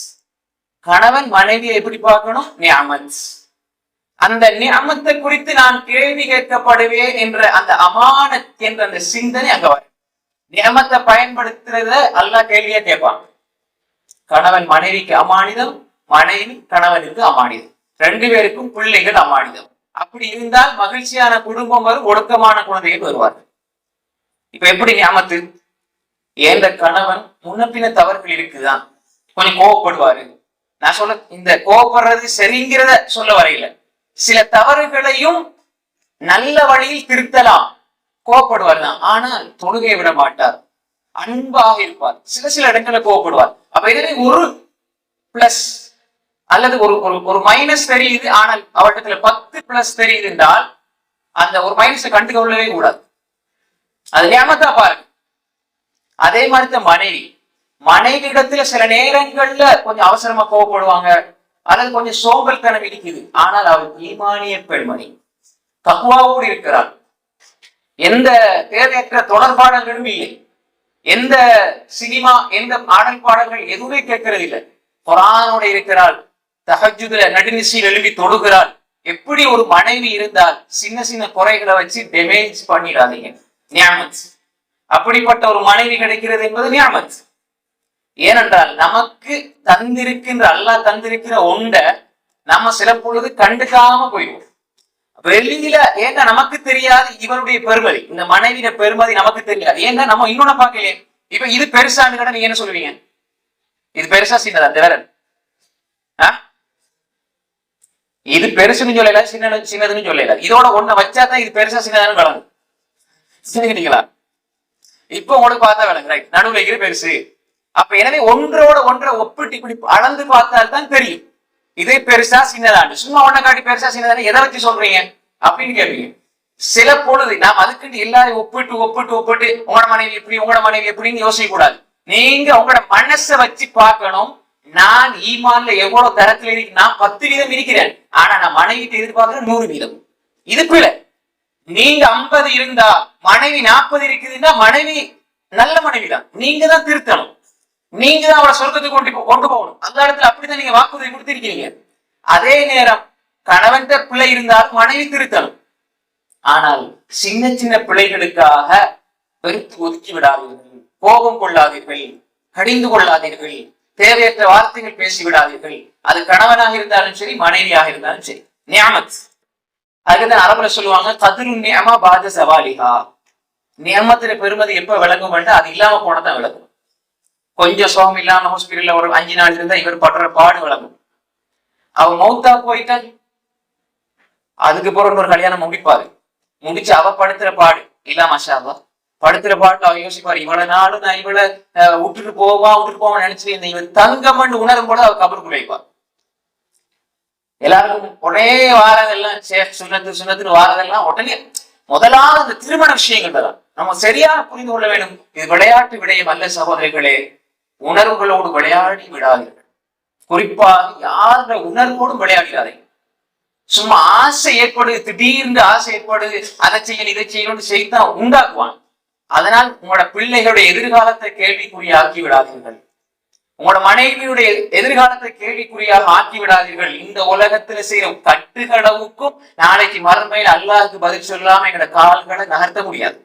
கணவன் மனைவியை எப்படி பார்க்கணும்? நிஅமத். அந்த நிஅமத்தை குறித்து நான் கேள்வி கேட்கப்படுவேன் என்ற அந்த அமானத் என்ற அந்த சிந்தனை அங்க வரும். நிஅமத்தை பயன்படுத்துறத அல்லாஹ் கேள்வியா கேட்பான். கணவன் மனைவிக்கு அமானிதம், மனைவி கணவனுக்கு அமானிதம், 2 பேருக்கும் பிள்ளைகள் அமானிதம். அப்படி இருந்தால் மகிழ்ச்சியான குடும்பம் வரும், ஒழுக்கமான குழந்தைகள் வருவார்கள். இப்ப எப்படி ஞாபகத்து ஏந்த கணவன் முன்னப்பின தவறுகள் இருக்குதான், கொஞ்சம் கோவப்படுவாரு. நான் சொல்ல இந்த கோவப்படுறது சரிங்கிறத சொல்ல வரையில, சில தவறுகளையும் நல்ல வழியில் திருத்தலாம், கோவப்படுவார் தான். ஆனால் தொழுகை விட மாட்டார், அன்பாக இருப்பார். சில இடங்களில் கோவப்படுவார். அப்ப இதுவே ஒரு பிளஸ் அல்லது ஒரு மைனஸ் தெரியுது, ஆனால் அவரிடத்துல 10 பிளஸ் தெரியுது என்றால் அந்த ஒரு மைனஸை கண்டுகொள்ளவே கூடாது. அது ஞாபகத்தா பாருங்க. அதே மாதிரி மனைவி இடத்துல சில நேரங்கள்ல கொஞ்சம் அவசரமா கோவப்படுவாங்க, அல்லது கொஞ்சம் சோம்பல்தனம் இருக்குது. ஆனால் அவர் ஈமானிய பெண்மணி, தக்வாவோடு இருக்கிறார். எந்த தேவையற்ற தொடர்பாடல்களும் இல்லை, எந்த சினிமா எந்த ஆடல் பாடல்கள் எதுவுமே கேட்கறது இல்லை. குர்ஆனோட இருக்கிறாள், தஹஜ்ஜுதுல நடுநிசையில் எழுப்பி தொழுகிறாள். எப்படி ஒரு மனைவி இருந்தால் சின்ன சின்ன குறைகளை வச்சு டேமேஜ் பண்ணிடாதீங்க. நியாமத், அப்படிப்பட்ட ஒரு மனைவி கிடைக்கிறது என்பது நியாமத். ஏனென்றால் நமக்கு தந்திருக்கின்ற அல்லாஹ் தந்திருக்கிற ஒன்றை நம்ம சில பொழுது கண்டுக்காம போயிடுவோம். வெளியில ஏன்னா நமக்கு தெரியாது இவருடைய பெருமதி, இந்த மனைவிய பெருமதி நமக்கு தெரியாது. ஏன்னா நம்ம இன்னொன்னு பார்க்கலையே. இப்ப இது பெருசான்னு கூட நீங்க என்ன சொல்லுவீங்க? இது பெருசா சின்னதா? விரல் இது பெருசுன்னு சொல்லல, சின்னதுன்னு சொல்லல. இதோட ஒன்ன வச்சாதான் இது பெருசா சின்னதான்னு விளங்கும். சரிங்களா? இப்ப உங்களுக்கு பார்த்தா விளங்கு, ரைட், நடுவுல இருக்கிற பெருசு. அப்ப எனவே ஒன்றோட ஒன்றை ஒப்பிட்டு இப்படி அளந்து பார்த்தால்தான் தெரியும் இதே பெருசா சின்னதாண்டு. சும்மா ஒன்ன காட்டி பெருசா சின்னதான்னு எதை வச்சு சொல்றீங்க அப்படின்னு கேட்பீங்க. சில பொழுது நாம் அதுக்கு எல்லாரையும் ஒப்பிட்டு ஒப்பிட்டு ஒப்பிட்டு உங்களோட மனைவி எப்படி உங்களோட மனைவி எப்படின்னு யோசிக்க கூடாது. நீங்க உங்களோட மனசை வச்சு பார்க்கணும். நான் ஈமான்ல எவ்வளவு தரத்துல இருக்கு, நான் 10 வீதம் இருக்கிறேன், ஆனா நான் மனைவி எதிர்பார்க்கிறேன் 100 வீதம். இது பிள்ளை. நீங்க 50 இருந்தா மனைவி 40 இருக்குதுன்னா மனைவி நல்ல மனைவி தான், நீங்க தான் திருத்தணும். நீங்க தான் அவளை சொர்க்கத்துக்கு கொண்டு போகணும். அந்த இடத்துல அப்படிதான் நீங்க வாக்குறுதி கொடுத்திருக்கீங்க. அதே நேரம் கணவன் பிள்ளை இருந்தாலும் மனைவி திருத்தணும். ஆனால் சின்ன சின்ன பிள்ளைகளுக்காக வெறுத்து ஒதுக்கி விடாதீர்கள், கோபம் கொள்ளாதீர்கள், கடிந்து கொள்ளாதீர்கள், தேவையற்ற வார்த்தைகள் பேசி விடாதீர்கள். அது கணவனாக இருந்தாலும் சரி, மனைவியாக இருந்தாலும் சரி. நியாமத், அதுக்குதான் அரபுல சொல்லுவாங்க, கதுரு நியமா பாத சவாலிகா. நியமத்தின பெருமதி எப்ப விளங்கும் வேண்டாம், அது இல்லாம போனதான் விளங்கும். கொஞ்சம் சோகம் இல்லாம ஹாஸ்பிட்டல்ல ஒரு 5 நாள் இருந்தா இவர் படுற பாடு விளங்கும். அவ மௌத்தா போயிட்டா அதுக்கு பிறகு ஒரு கல்யாணம் முடிப்பாரு. முடிச்சு அவ படுத்துற பாடு இல்லாம அஷாவா படுத்துற பாட்டுல அவ யோசிப்பாரு, இவ்வளவு நாளும் நான் இவளை விட்டுட்டு போவான் நினைச்சு இவன் தங்கம்னு உணரும் போது அவ கபருக்கு வைப்பார். எல்லாருக்கும் ஒரே வாரதெல்லாம் சுண்ணத்துன்னு வாரதெல்லாம் உடனே முதலாவது அந்த திருமண விஷயங்கள் தான் நம்ம சரியாக புரிந்து கொள்ள வேண்டும். இது விளையாட்டு விடயம் அல்ல சகோதரிகளே. உணர்வுகளோடு விளையாடி விடாதீர்கள். குறிப்பாக யார உணர்வோடும் விளையாடிடாதீங்க. சும்மா ஆசை ஏற்படுது, திடீர்னு ஆசை ஏற்படுது, அதை செய்யணும் இதை செய்யணும்னு செய்தான் உண்டாக்குவான். அதனால் உங்களோட பிள்ளைகளுடைய எதிர்காலத்தை கேள்விக்குறியாக்கி விடாதீர்கள். உங்களோட மனைவியுடைய எதிர்காலத்தை கேள்விக்குறியாக ஆக்கி விடாதீர்கள். இந்த உலகத்துல செய்யற கட்டுக்கடவுக்கும் நாளைக்கு மறுமையில் அல்லாஹ்வுக்கு பதில் சொல்லாம எங்களோட கால்களை நகர்த்த முடியாது.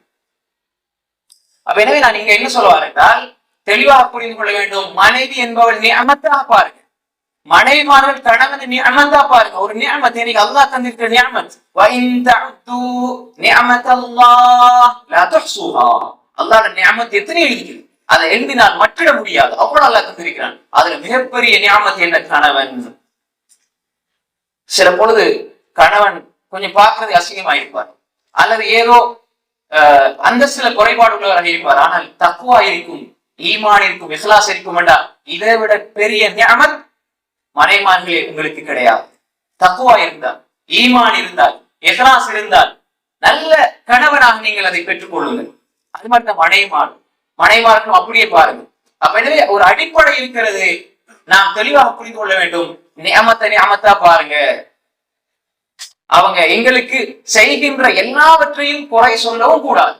அப்ப எனவே நான் இங்க என்ன சொல்லுவார் என்றால், தெளிவாக புரிந்து கொள்ள வேண்டும். மனைவி என்பவள் நிஅமத்தாக பாருங்க, மனைவிமார்கள் கணவன் நிஅமத்தா பாருங்க. ஒரு நிஅமத் எனக்கு அல்லாஹ் தந்திருக்கிற நிஅமத். வ இன் தஅது நிஅமத்தல்லாஹ் லா துஹ்ஸூஹா. அல்லாஹ்வுடைய நிஅமத் எத்தனை இருக்குது, அதை எண்ணினால் மற்றிட முடியாது, அவ்வளவு அல்லாஹ் தந்திருக்கிறான். அதுல மிகப்பெரிய நிஅமத் என்ன? கணவன். சில பொழுது கணவன் கொஞ்சம் பார்க்கறது அசிங்கமாயிருப்பார், அல்லது ஏதோ அந்த சில குறைபாடுள்ளவராக இருப்பார். ஆனால் தக்வா இருக்கும், ஈமான் இருக்கும், இஹ்லாஸ் இருக்கும் என்றா இதை விட பெரிய நிஅமத் மனைமான்களே உங்களுக்கு கிடையாது. தக்வா இருந்தால், ஈமான் இருந்தால், இஹ்லாஸ் இருந்தால் நல்ல கணவனாக நீங்கள் அதை பெற்றுக் கொள்ளுங்கள். அது மாதிரி தான் மனைமார்களும் அப்படியே பாருங்க. அப்ப எனவே ஒரு அடிப்படை இருக்கிறது, நாம் தெளிவாக புரிந்து கொள்ள வேண்டும். நியமத்தா பாருங்க. அவங்க எங்களுக்கு செய்கின்ற எல்லாவற்றையும் குறை சொல்லவும் கூடாது,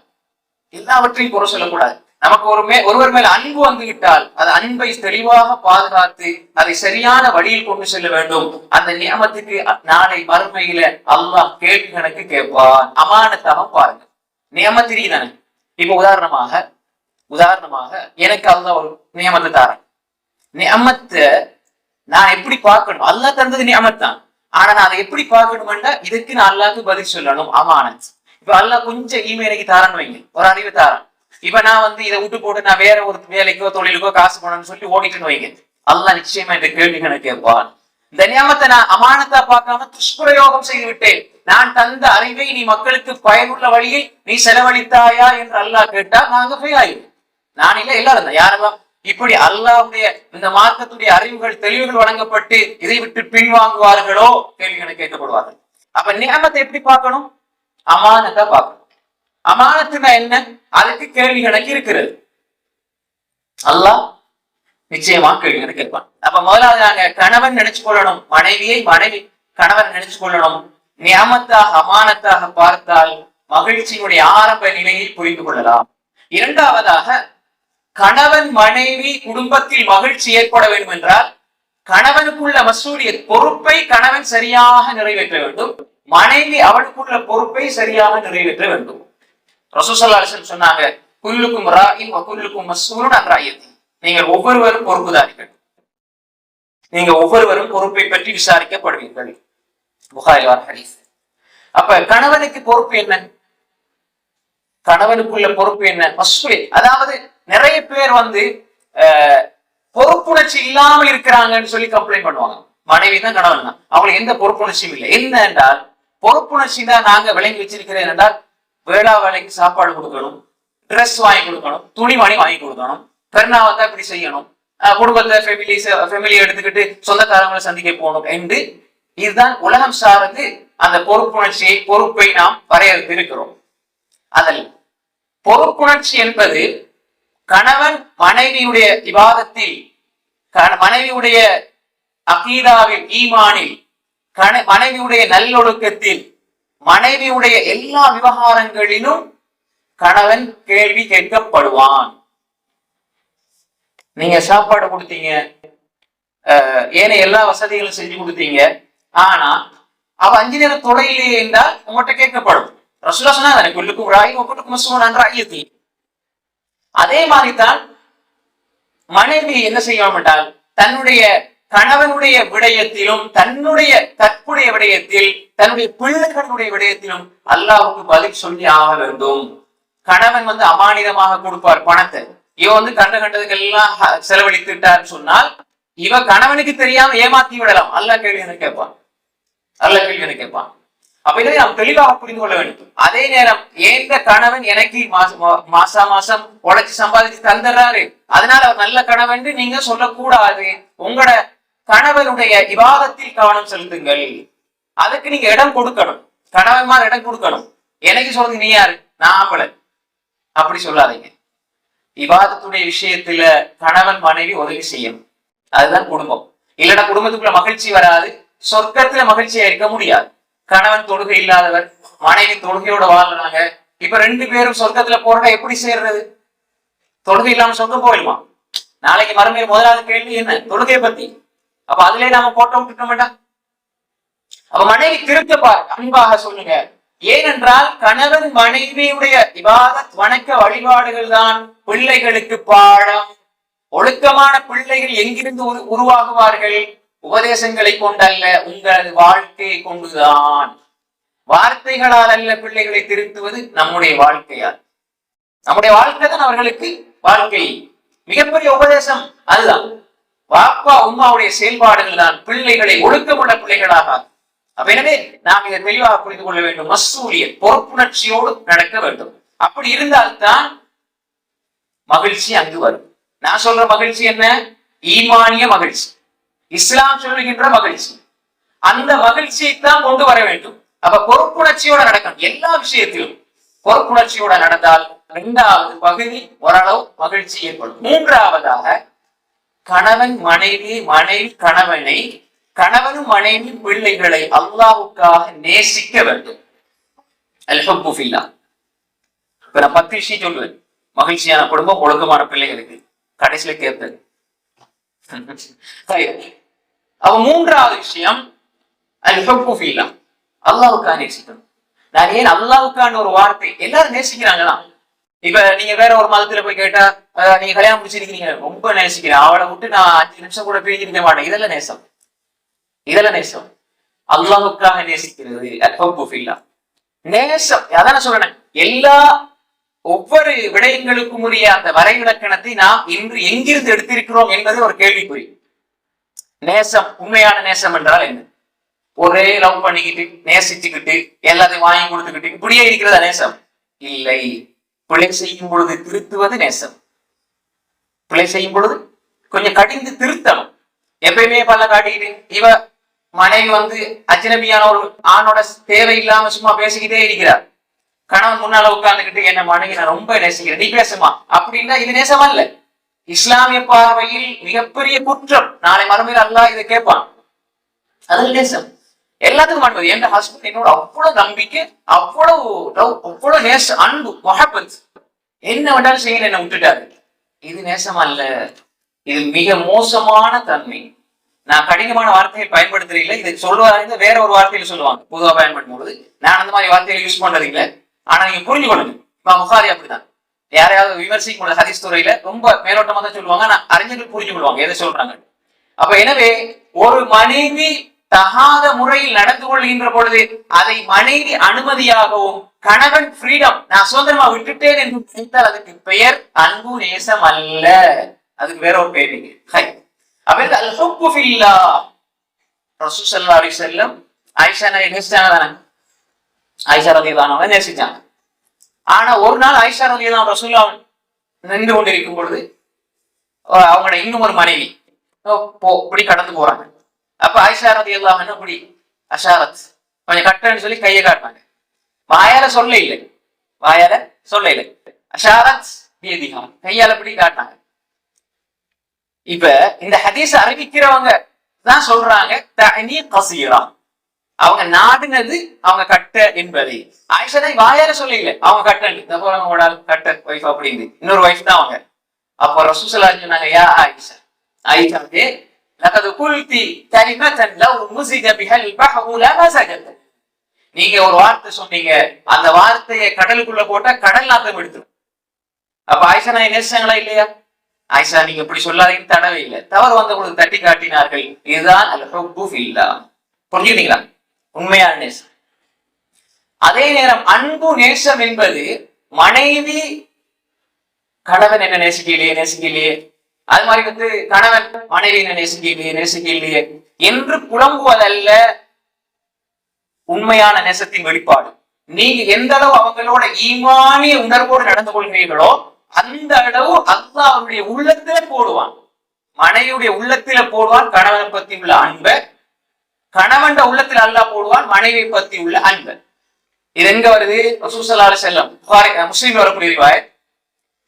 எல்லாவற்றையும் குறை சொல்லக்கூடாது. நமக்கு ஒருவர் மேல அன்பு வந்துவிட்டால் அது அன்பை தெளிவாக பாதுகாத்து அதை சரியான வழியில் கொண்டு செல்ல வேண்டும். அந்த நியமத்துக்கு நாளை மறுமையில அல்லாஹ் கேள்வி கணக்கு கேட்பான். அமானத்தாக பாருங்க. நியமத்திரி தானே. இப்ப உதாரணமாக எனக்கு அல்லாஹ் ஒரு நியமத்தை தாரேன், நிஅமத்தை நான் எப்படி பார்க்கணும்? அல்லாஹ் தந்தது நிஅமத் தான். ஆனா நான் அதை எப்படி பார்க்கணும்னா இதுக்கு நான் அல்லாஹ்க்கு பதில் சொல்லணும். அமானத். இப்ப அல்லாஹ் கொஞ்சம் எனக்கு தாரன்னு வைங்க, ஒரு அறிவு தாரன். இப்ப நான் இதை விட்டு போட்டு நான் வேற ஒரு வேலைக்கோ தொழிலுக்கோ காசு பண்ணணும்னு சொல்லி ஓடிட்டுன்னு வைங்க, அல்லாஹ் நிச்சயமா இந்த கேள்விகளை கேட்பான். இந்த நியமத்தை நான் அமானத்தா பார்க்காம துஷ்பிரயோகம் செய்து விட்டேன், நான் தந்த அறிவை நீ மக்களுக்கு பயனுள்ள வழியில் நீ செலவழித்தாயா என்று அல்லாஹ் கேட்டா நாங்க போய் ஆயிடும். நான் இல்ல எல்லாரும் தான். யாரெல்லாம் இப்படி அல்லாஹ்வுடைய இந்த மார்க்கத்துடைய அறிவுகள் தெளிவுகள் வழங்கப்பட்டு இதை விட்டு பின்வாங்குவார்களோ கேள்விகளை கேட்கப்படுவார்கள். அப்ப நியமத்தை எப்படி பார்க்கணும்? அமானத்தா பார்க்கணும். அமானத்துனா என்ன? அதுக்கு கேள்வி கணக்கு இருக்கிறது. அல்லாஹ் நிச்சயமா கேள்வி கணக்கு கேட்பான். அப்ப முதலாவது நாங்க கணவன் நினைச்சு கொள்ளணும், மனைவியை மனைவி கணவன் நினைச்சு கொள்ளணும். நியமத்தாக அமானத்தாக பார்த்தால் மகிழ்ச்சியினுடைய ஆரம்ப நிலையை புரிந்து கொள்ளலாம். இரண்டாவதாக, கணவன் மனைவி குடும்பத்தில் மகிழ்ச்சி ஏற்பட வேண்டும் என்றால் கணவனுக்குள்ள மசூலியத் பொறுப்பை கணவன் சரியாக நிறைவேற்ற வேண்டும், மனைவி அவளுக்குள்ள பொறுப்பை சரியாக நிறைவேற்ற வேண்டும். ரசூலுல்லாஹி ஸல்லல்லாஹு அலைஹி வஸல்லம் சொன்னாங்க, குல்லுக்கும் ராயின் வ குல்லுக்கும் மஸ்ஊலுன் அன் ரஅய்யத்தி. நீங்கள் ஒவ்வொருவரும் பொறுப்புதாரிகள், நீங்க ஒவ்வொருவரும் பொறுப்பை பற்றி விசாரிக்கப்படுவீர்கள். புகாரி ஹதீஸ். அப்ப கணவனுக்கு பொறுப்பு என்ன? கணவனுக்குள்ள பொறுப்பு என்ன? மஸ்ஊலியத். அதாவது நிறைய பேர் பொறுப்புணர்ச்சி இல்லாமல் இருக்கிறாங்கன்னு சொல்லி கம்ப்ளைண்ட் பண்ணுவாங்க. மனைவி தான் கணவன் தான், அவங்களுக்கு எந்த பொறுப்புணர்ச்சியும் இல்லை. என்ன என்றால், பொறுப்புணர்ச்சி தான் நாங்க விளங்கி வச்சிருக்கிறேன் என்றால் வேளா வேலைக்கு சாப்பாடு கொடுக்கணும், ட்ரெஸ் வாங்கி கொடுக்கணும், துணிமணி வாங்கி கொடுக்கணும், பெருநாவத்தை இப்படி செய்யணும், குடும்பத்தை ஃபெமிலியை எடுத்துக்கிட்டு சொந்தக்காரங்களை சந்திக்க போகணும் என்று இதுதான் உலகம் சார்ந்து அந்த பொறுப்புணர்ச்சியை பொறுப்பை நாம் வரையறுத்து இருக்கிறோம். அதில் பொறுப்புணர்ச்சி என்பது கணவன் மனைவியுடைய இபாதத்தில், மனைவியுடைய அகீதாவில், ஈமானில், மனைவியுடைய நல்லொழுக்கத்தில், மனைவியுடைய எல்லா விவகாரங்களிலும் கணவன் கேள்வி கேட்கப்படுவான். நீங்க சாப்பாடு கொடுத்தீங்க, ஏனைய எல்லா வசதிகளும் செஞ்சு கொடுத்தீங்க, ஆனா அவ 5 நேரம் தொலையிலே என்றால் உங்கள்கிட்ட கேட்கப்படும். ரசூலுல்லாஹ் சொன்னாங்க, குல்லுக்கும் ராயின் வ குல்லுக்கும் மஸ்ஊலுன் அன் ரஅய்யத்தி. அதே மாதிரிதான் மனைவி என்ன செய்யணும் என்றால் தன்னுடைய கணவனுடைய விடயத்திலும், தன்னுடைய கற்புடைய விடயத்தில், தன்னுடைய பிள்ளைகளுடைய விடயத்திலும் அல்லாஹ்வுக்கு பதில் சொல்லி ஆக வேண்டும். கணவன் அமானிதமாக கொடுப்பார் பணத்தை, இவ கண்டதுக்கெல்லாம் செலவழித்துட்டார் சொன்னால் இவ கணவனுக்கு தெரியாம ஏமாத்தி விடலாம். அல்லாஹ் கேள்வி என்ன கேட்பான், அல்லாஹ் கேள்வி என்ன கேட்பான். அப்ப இதை நாம் தெளிவாக புரிந்து கொள்ள வேண்டும். அதே நேரம் எந்த கணவன் எனக்கு மாசம் உழைச்சு சம்பாதிச்சு தந்துடுறாரு, அதனால அவர் நல்ல கணவன் நீங்க சொல்லக்கூடாது. உங்களோட கணவனுடைய இபாதத்தில் கவனம் செலுத்துங்கள், அதுக்கு நீங்க இடம் கொடுக்கணும். கணவன்மார் இடம் கொடுக்கணும். எனக்கு சொல்றது நீ யாரு, நான் ஆம்பளை, அப்படி சொல்லாதீங்க. இபாதத்துடைய விஷயத்துல கணவன் மனைவி உதவி செய்யணும், அதுதான் குடும்பம். இல்லைன்னா குடும்பத்துக்குள்ள மகிழ்ச்சி வராது, சொர்க்கத்துல மகிழ்ச்சியா இருக்க முடியாது. கணவன் தொழுகை இல்லாதவர், மனைவி தொழுகையோட வாழ்றாங்க, இப்ப 2 பேரும் சொர்க்கத்துல போறத எப்படி சேர்றது? தொழுகை இல்லாம சொர்க்கம் போயிடுமா? நாளைக்கு மறுமையில் முதலாவது கேள்வி என்ன? தொழுகை பத்தி. அப்ப அதுலயே நாம போட்டோ விட்டுக்க மாட்டோம். அப்ப மனைவி திருத்த பாரு, அன்பாக சொல்லுங்க. ஏனென்றால் கணவன் மனைவியுடைய இபாதத் வணக்க வழிபாடுகள் தான் பிள்ளைகளுக்கு பாடம். ஒழுக்கமான பிள்ளைகள் எங்கிருந்து உருவாகுவார்கள்? உபதேசங்களை கொண்டல்ல, உங்களது வாழ்க்கையை கொண்டுதான். வார்த்தைகளால் அல்ல பிள்ளைகளை திருத்துவது, நம்முடைய வாழ்க்கையால். நம்முடைய வாழ்க்கை தான் அவர்களுக்கு வாழ்க்கை. மிகப்பெரிய உபதேசம் அதுதான். பாப்பா உம்மாவுடைய செயல்பாடுகள் தான் பிள்ளைகளை ஒழுக்கமுள்ள பிள்ளைகளாக. அப்ப எனவே நாம் இதை தெளிவாக புரிந்து கொள்ள வேண்டும். மஸ்ஊலியத், பொறுப்புணர்ச்சியோடு நடக்க வேண்டும். அப்படி இருந்தால்தான் மகிழ்ச்சி அங்கு வரும். நான் சொல்ற மகிழ்ச்சி என்ன? ஈமானிய மகிழ்ச்சி, இஸ்லாம் சொல்லுகின்ற மகிழ்ச்சி. அந்த மகிழ்ச்சியை தான் கொண்டு வர வேண்டும். அப்ப பொறுப்புணர்ச்சியோட நடக்கணும். எல்லா விஷயத்திலும் பொறுப்புணர்ச்சியோட நடந்தால் 2வது பகுதி ஓரளவு மகிழ்ச்சி ஏற்படும். 3வதாக கணவன் மனைவி, மனைவி கணவனை, கணவனும் மனைவி பிள்ளைகளை அல்லாஹ்வுக்காக நேசிக்க வேண்டும். அல்-ஹுப்பு ஃபில்லாஹ். இப்ப நான் 10 விஷயம் சொல்லுவேன். மகிழ்ச்சியான குடும்பம், ஒழுக்கமான பிள்ளைகளுக்கு, கடைசியில கேட்பது. அப்ப 3வது விஷயம் அல்-ஹுப்பு ஃபில்லாஹ், அல்லாஹ்வுக்காக நேசிக்கணும். நான் ஏன் அல்லாஹ்வுக்கான ஒரு வார்த்தை, எல்லாரும் நேசிக்கிறாங்களா? இப்ப நீங்க வேற ஒரு மதத்துல போய் கேட்டா நீங்க கல்யாணம் முடிச்சிருக்கீங்க, ரொம்ப நேசிக்கிறேன், அவளை விட்டு நான் 5 நிமிஷம் கூட பிரிஞ்சிருக்க மாட்டேன். இதெல்லாம் நேசம், இதெல்லாம் நேசம். அல்லாஹுக்காக நேசிக்கிறது நேசம். அதான் சொல்றேன், எல்லா ஒவ்வொரு விடயங்களுக்கும் உரிய அந்த வரைவிலக்கணத்தை நாம் இன்று எங்கிருந்து எடுத்திருக்கிறோம் என்பது ஒரு கேள்விக்குறி. நேசம், உண்மையான நேசம் என்றால் என்ன? ஒரே லவ் பண்ணிக்கிட்டு நேசிச்சுக்கிட்டு எல்லாத்தையும் வாங்கி கொடுத்துக்கிட்டு இப்படியே இருக்கிறதா நேசம்? இல்லை. பிழை செய்யும் பொழுது திருத்துவது நேசம். பிழை செய்யும் பொழுது கொஞ்சம் கடிந்து திருத்தணும். எப்பயுமே பல்ல காட்டிக்கிட்டு இவ மனைவி அஜ்னபியான ஒரு ஆணோட தேவையில்லாம சும்மா பேசிக்கிட்டே இருக்கிறார். கணவன் முன்னால உட்கார்ந்துக்கிட்டு என்ன மனைவி நான் ரொம்ப நேசிக்கிறேன், நீ பேசுமா அப்படின்னா இது நேசமா இல்ல. இஸ்லாமிய பார்வையில் மிகப்பெரிய குற்றம். நாளை மறுமையில் அல்லாஹ் இதை கேட்பான். அது நேசம். எல்லாத்துக்கும் அன்பது. என் ஹஸ்பண்ட் என்னோட அவ்வளவு நம்பிக்கை, அவ்வளவு நேச, அன்பு, மொஹப்பத், என்ன வேண்டாலும் செய்ய என்ன விட்டுட்டாரு. இது நேசம் அல்ல. இது மிக மோசமான தன்மை. நான் கடினமான வார்த்தையை பயன்படுத்துறீங்களா, இதை சொல்லுவாங்க வேற ஒரு வார்த்தையில சொல்லுவாங்க பொதுவா பயன்படுத்தும் பொழுது. நான் அந்த மாதிரி வார்த்தையில யூஸ் பண்றது இல்லை. ஆனா நீங்க புரிஞ்சு கொள்ளுங்க. புகாரி அப்படிதான். யாரையாவது விமர்சிக்கும் பொழுது ஹதீஸ் துறையில ரொம்ப மேலோட்டமா தான் சொல்லுவாங்க. ஆனா அறிஞர்கள் புரிஞ்சு கொள்வாங்க எதை சொல்றாங்க. அப்ப எனவே ஒரு மனைவி தகாத முறையில் நடந்து கொள்கின்ற பொழுது அதை மனைவி அனுமதியாகவும் கணவன் ஃப்ரீடம், நான் சுதந்திரமா விட்டுட்டேன் என்று நினைத்தால் அதுக்கு பெயர் அன்பு நேசம் அல்ல. அதுக்கு வேற ஒரு பெயர் இருக்கு. ரசூல் ஸல்லல்லாஹு அலைஹி வஸல்லம் ஆயிஷா நேசிச்சாங்க தானே? ஆயிஷா ரலியல்லாஹு அன்ஹா நேசிச்சாங்க. ஆனா ஒரு நாள் ஆயிஷா ரலியல்லாஹு அன்ஹா ரசூலுல்லாஹ் நின்று கொண்டிருக்கும் பொழுது அவங்களோட இன்னும் ஒரு மனைவி இப்படி கடந்து போறாங்க. அப்ப ஆயிஷா ரலியல்லாஹு அன்ஹா இப்படி அஷாரத் கொஞ்சம் கட்டன்னு சொல்லி கையை காட்டினாங்க. வாயால சொல்ல இல்லை, வாயால சொல்ல இல்லை. அஷாரத் பியதிஹா, கையால இப்படி காட்டினாங்க. இப்ப இந்த ஹதீஸ் அறிவிக்கிறவங்க தான் சொல்றாங்க தஅனி கஸீரா, அவங்க நாடுனது அவங்க கட்ட என்பதை. ஆயிஷா வாயால சொல்ல இல்லை, அவங்க கட்டன்னு இந்த போல கட்ட வைஃப் அப்படின்னு இன்னொரு வைஃப் தான் அவங்க. அப்போ ரசூல் ஸல்லல்லாஹு அலைஹி வஸல்லம் சொன்னாங்க, யா ஆயிஷா, ஆயிஷாவே லகத் குல்தி கலிமத்தன் லவ் முஸிஜ பிஹல் பஹ்ரு லா மஸஜத், நீங்க ஒரு வார்த்தை சொன்னீங்க, அந்த வார்த்தையை கடலுக்குள்ள போட்டா கடல் நாத்தம் எடுத்துரும். அப்ப ஆயிஷா நேசிச்சாங்களா இல்லையா? ஆயிஷா நீங்க இப்படி சொல்லாதீங்கன்னு தடவை இல்லை, தவறு வந்தவங்களுக்கு தட்டி காட்டினார்கள். இதுதான் அல் ஹுப்பு ஃபில்லாஹ். புரிஞ்சுக்கிட்டீங்களா? உண்மையான நேசம். அதே நேரம் அன்பு நேசம் என்பது மனைவி கணவன் என்ன நேசிக்கலையே, அது மாதிரி கணவன் மனைவி என்ன நேசிக்கலையே என்று புலம்புவதல்ல உண்மையான நேசத்தின் வெளிப்பாடு. நீங்க எந்த அளவு அவங்களோட ஈமானிய உணர்வோடு நடந்து கொள்கிறீர்களோ அந்த அளவு அல்லாஹ் அவருடைய உள்ளத்தில போடுவான், மனைவியுடைய உள்ளத்தில போடுவான் கணவனை பத்தி உள்ள அன்பை, கணவன் உள்ளத்தில் அல்லாஹ் போடுவான் மனைவியை பத்தி உள்ள அன்பை. இது எங்க வருது? ரசூல் ஸல்லல்லாஹு அலைஹி வஸல்லம் முஸ்லிம் வரக்கூடிய ரிவாயத்.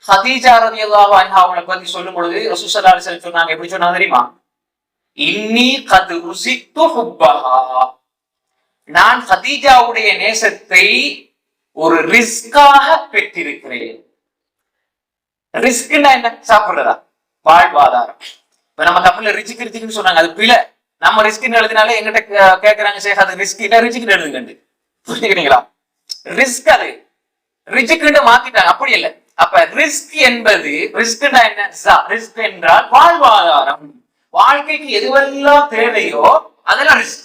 ஹதீஜா ரலியல்லாஹு அன்ஹா அவங்களை பத்தி சொல்லும் பொழுது ரசூல் ஸல்லல்லாஹு அலைஹி வஸல்லம் சொன்னாங்க, எப்படி சொன்னாங்க தெரியுமா? இன்னி கத் ருஸிக்து ஹுப்பஹா, நான் ஹதீஜாவுடைய நேசத்தை ஒரு ரிஸ்காக பெற்றிருக்கிறேன். ரிஸ்க்னா என்ன? சாப்பிடுறதா? வாழ்வாதாரம். இப்ப நம்ம தமிழ்ல ரிஜிக்கு சொன்னாங்க, அது பிழை. நம்ம ரிஸ்க் எழுதினாலே எங்கிட்ட கேட்கறாங்க, சே அது ரிஸ்க் இல்ல ரிஜிக்கு எழுதுங்க. புரிஞ்சுக்கிறீங்களா? ரிஸ்க் அது ரிஜிக்கு மாத்திட்டாங்க, அப்படி இல்லை. அப்ப ரிஸ்க் என்பது ரிஸ்க்னா என்ன? ரிஸ்க் என்றால் வாழ்வாதாரம். வாழ்க்கைக்கு எதுவெல்லாம் தேவையோ அதெல்லாம் ரிஸ்க்.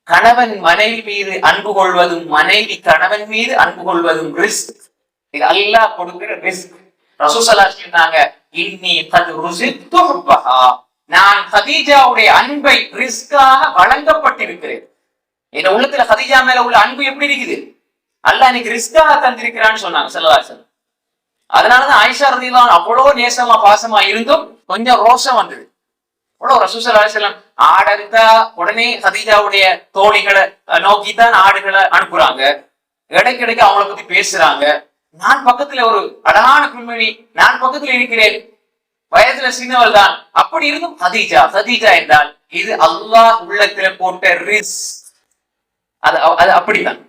கணவன் மனைவி மீது அன்பு கொள்வதும் மனைவி கணவன் மீது அன்பு கொள்வதும் ரிஸ்க். இது அல்லாஹ் கொடுக்கிற ரிஸ்க். ரசூல் ஸல்லல்லாஹு அலைஹி வஸல்லம் சொன்னாங்க, இன்னி கத் ருஸிக்து ஹுப்பஹா, நான் கதீஜாவுடைய அன்பை ரிஸ்காக வழங்கப்பட்டிருக்கிறேன். என் உள்ளத்துல கதீஜா மேல உள்ள அன்பு எப்படி இருக்குது? அல்லாஹ் எனக்கு ரிஸ்காக தந்திருக்கிறான்னு சொன்னாங்க ஸல்லல்லாஹு அலைஹி வஸல்லம். அதனாலதான் ஆயிஷா ரலியல்லாஹு அன்ஹா அவ்வளோ நேசமா பாசமா இருந்தும் கொஞ்சம் ரோஷம் வந்தது. அவ்வளவு ரசூல் ஸல்லல்லாஹு அலைஹி வஸல்லம் ஆடறுத்தா உடனே கதீஜாவுடைய தோழிகளை நோக்கித்தான் ஆடுகளை அனுப்புறாங்க. இடைக்கிடைக்கு அவங்களை பத்தி பேசுறாங்க. நான் பக்கத்துல ஒரு அழகான பெண்மணி, நான் பக்கத்துல இருக்கிறேன், வயதுல சின்னவள் தான், அப்படி இருந்தும் கதீஜா என்றால் இது அல்லாஹ் உள்ளத்துல போட்ட ரிஸ்க். அது அப்படிதான்.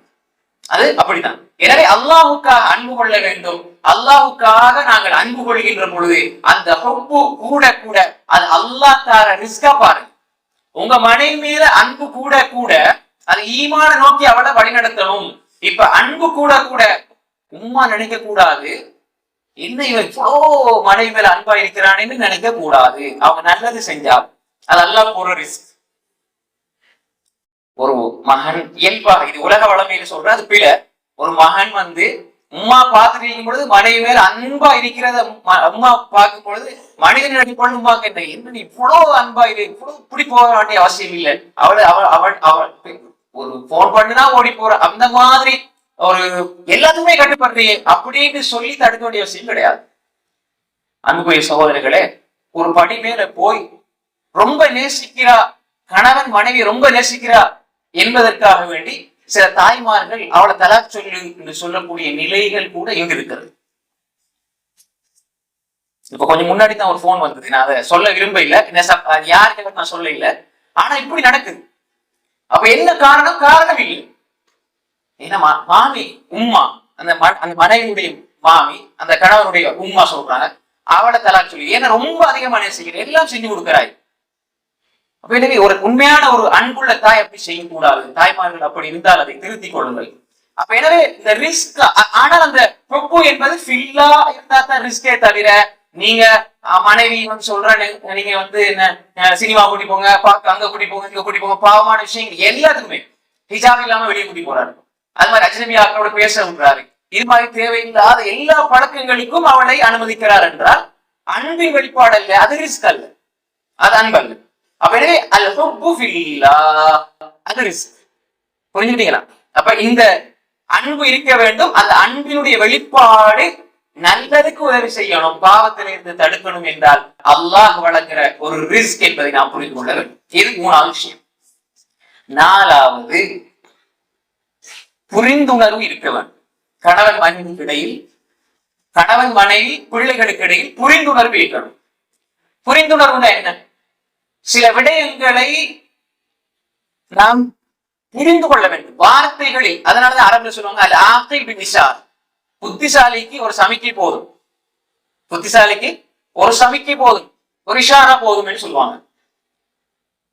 எனவே அல்லாஹுக்காக அன்பு கொள்ள வேண்டும். அல்லாஹுக்காக நாங்கள் அன்பு கொள்கின்ற பொழுது அந்த ஹுப்பு கூட கூட அது அல்லாஹ் தார ரிஸ்கா பாருங்க. உங்க மனைவி மீது அன்பு கூட கூட அது ஈமான நோக்கி அவளை வழிநடத்தணும். இப்ப அன்பு கூட கூட உம்மா நினைக்க கூடாது என்ன இவன் இவ்வளோ மனைவி மேல அன்பா இருக்கிறான்னு நினைக்க கூடாது. அவங்க நல்லது செஞ்சா அது அல்லாஹ் போற ரிஸ்க். ஒரு மகன் இயல்பாக, இது உலக வளமையில சொல்ற, அது பிழை. ஒரு மகன் உம்மா பார்த்துட்டு இருக்கும் பொழுது மனைவி மேல அன்பா இருக்கிறத அம்மா பார்க்கும் பொழுது மனிதன் நினைப்பொழுது உமாக்கு என்ன இவ்வளவு அன்பா இரு, இவ்வளவு இப்படி போக வேண்டிய அவசியம் இல்லை, அவள் அவள் அவள் அவள் ஒரு போன் பண்ணுனா ஓடி போற அந்த மாதிரி ஒரு எல்லாத்துக்குமே கட்டுப்படுறியே அப்படின்னு சொல்லி தடுக்க வேண்டிய அவசியம் கிடையாது. அன்புக்குரிய சகோதரர்களே, ஒரு படி மேல போய் ரொம்ப நேசிக்கிறா, கணவன் மனைவி ரொம்ப நேசிக்கிறா என்பதற்காக வேண்டி சில தாய்மார்கள் அவளை தலாக் சொல்லு என்று சொல்லக்கூடிய நிலைகள் கூட இங்கு இருக்கிறது. இப்ப கொஞ்சம் முன்னாடி தான் ஒரு போன் வந்தது, நான் அதை சொல்ல விரும்ப இல்லை, யாருக்கு நான் சொல்ல இல்லை, ஆனா இப்படி நடக்குது. அப்ப என்ன காரணம்? காரணம் இல்லை. ஏன்னா மாமி உம்மா, அந்த மனைவியுடைய மாமி அந்த கணவனுடைய உம்மா சொல்றாங்க அவளை தலாக் சொல்லி, ஏன்னா ரொம்ப அதிகமா நேசிக்கிறேன், எல்லாம் செஞ்சு கொடுக்கிறாய். அப்ப எனவே ஒரு உண்மையான ஒரு அன்புள்ள தாய் அப்படி செய்யக்கூடாது. தாய்மார்கள் அப்படி இருந்தால் அதை திருத்திக் கொள்ளுங்கள். அப்ப எனவே இந்த ரிஸ்க், ஆனால் அந்த பொப்பு என்பது ஃபில்லா இருந்தா தான் ரிஸ்கே தவிர, நீங்க மனைவி சொல்றேன் நீங்க என்ன சினிமா கூட்டி போங்க, அங்க கூட்டி போங்க, இங்க கூட்டி போங்க, பாவமான விஷயங்கள் எல்லாத்துக்குமே ஹிஜாப் இல்லாம வெளியே கூட்டி போறாரு. அது மாதிரி அஜ்னபி ஆக்களோட பேச விடுறாரு. இது மாதிரி தேவையில்லாத எல்லா பழக்கங்களுக்கும் அவளை அனுமதிக்கிறார் என்றால் அன்பின் வெளிப்பாடு அல்ல, அது ரிஸ்க் அல்ல, அது அன்பு அல்ல. அப்ப எனவே அது ரிஸ்க். புரிஞ்சுக்கிட்டீங்களா? அப்ப இந்த அன்பு இருக்க வேண்டும். அந்த அன்பினுடைய வெளிப்பாடு நல்லதுக்கு உதவி செய்யணும், பாவத்திலிருந்து தடுக்கணும் என்றால் அல்லாஹ் வழங்குற ஒரு ரிஸ்க் என்பதை நாம் புரிந்து கொள்ள வேண்டும். இது 3வது விஷயம். 4வது, புரிந்துணர்வு இருக்க வேண்டும். கணவன் மனைவிக்கு இடையில், கணவன் மனைவி பிள்ளைகளுக்கு இடையில் புரிந்துணர்வு இருக்கணும். புரிந்துணர்வுனா என்ன? சில விடயங்களை நாம் புரிந்து கொள்ள வேண்டும் வார்த்தைகளில். அதனாலதான் அரபுல சொல்லுவாங்க அல் ஆகில் பின்னிஷார், புத்திசாலிக்கு ஒரு சமிக்கை போதும், புத்திசாலிக்கு ஒரு சமிக்கை போதும், ஒரு இஷாரா போதும் என்று சொல்லுவாங்க.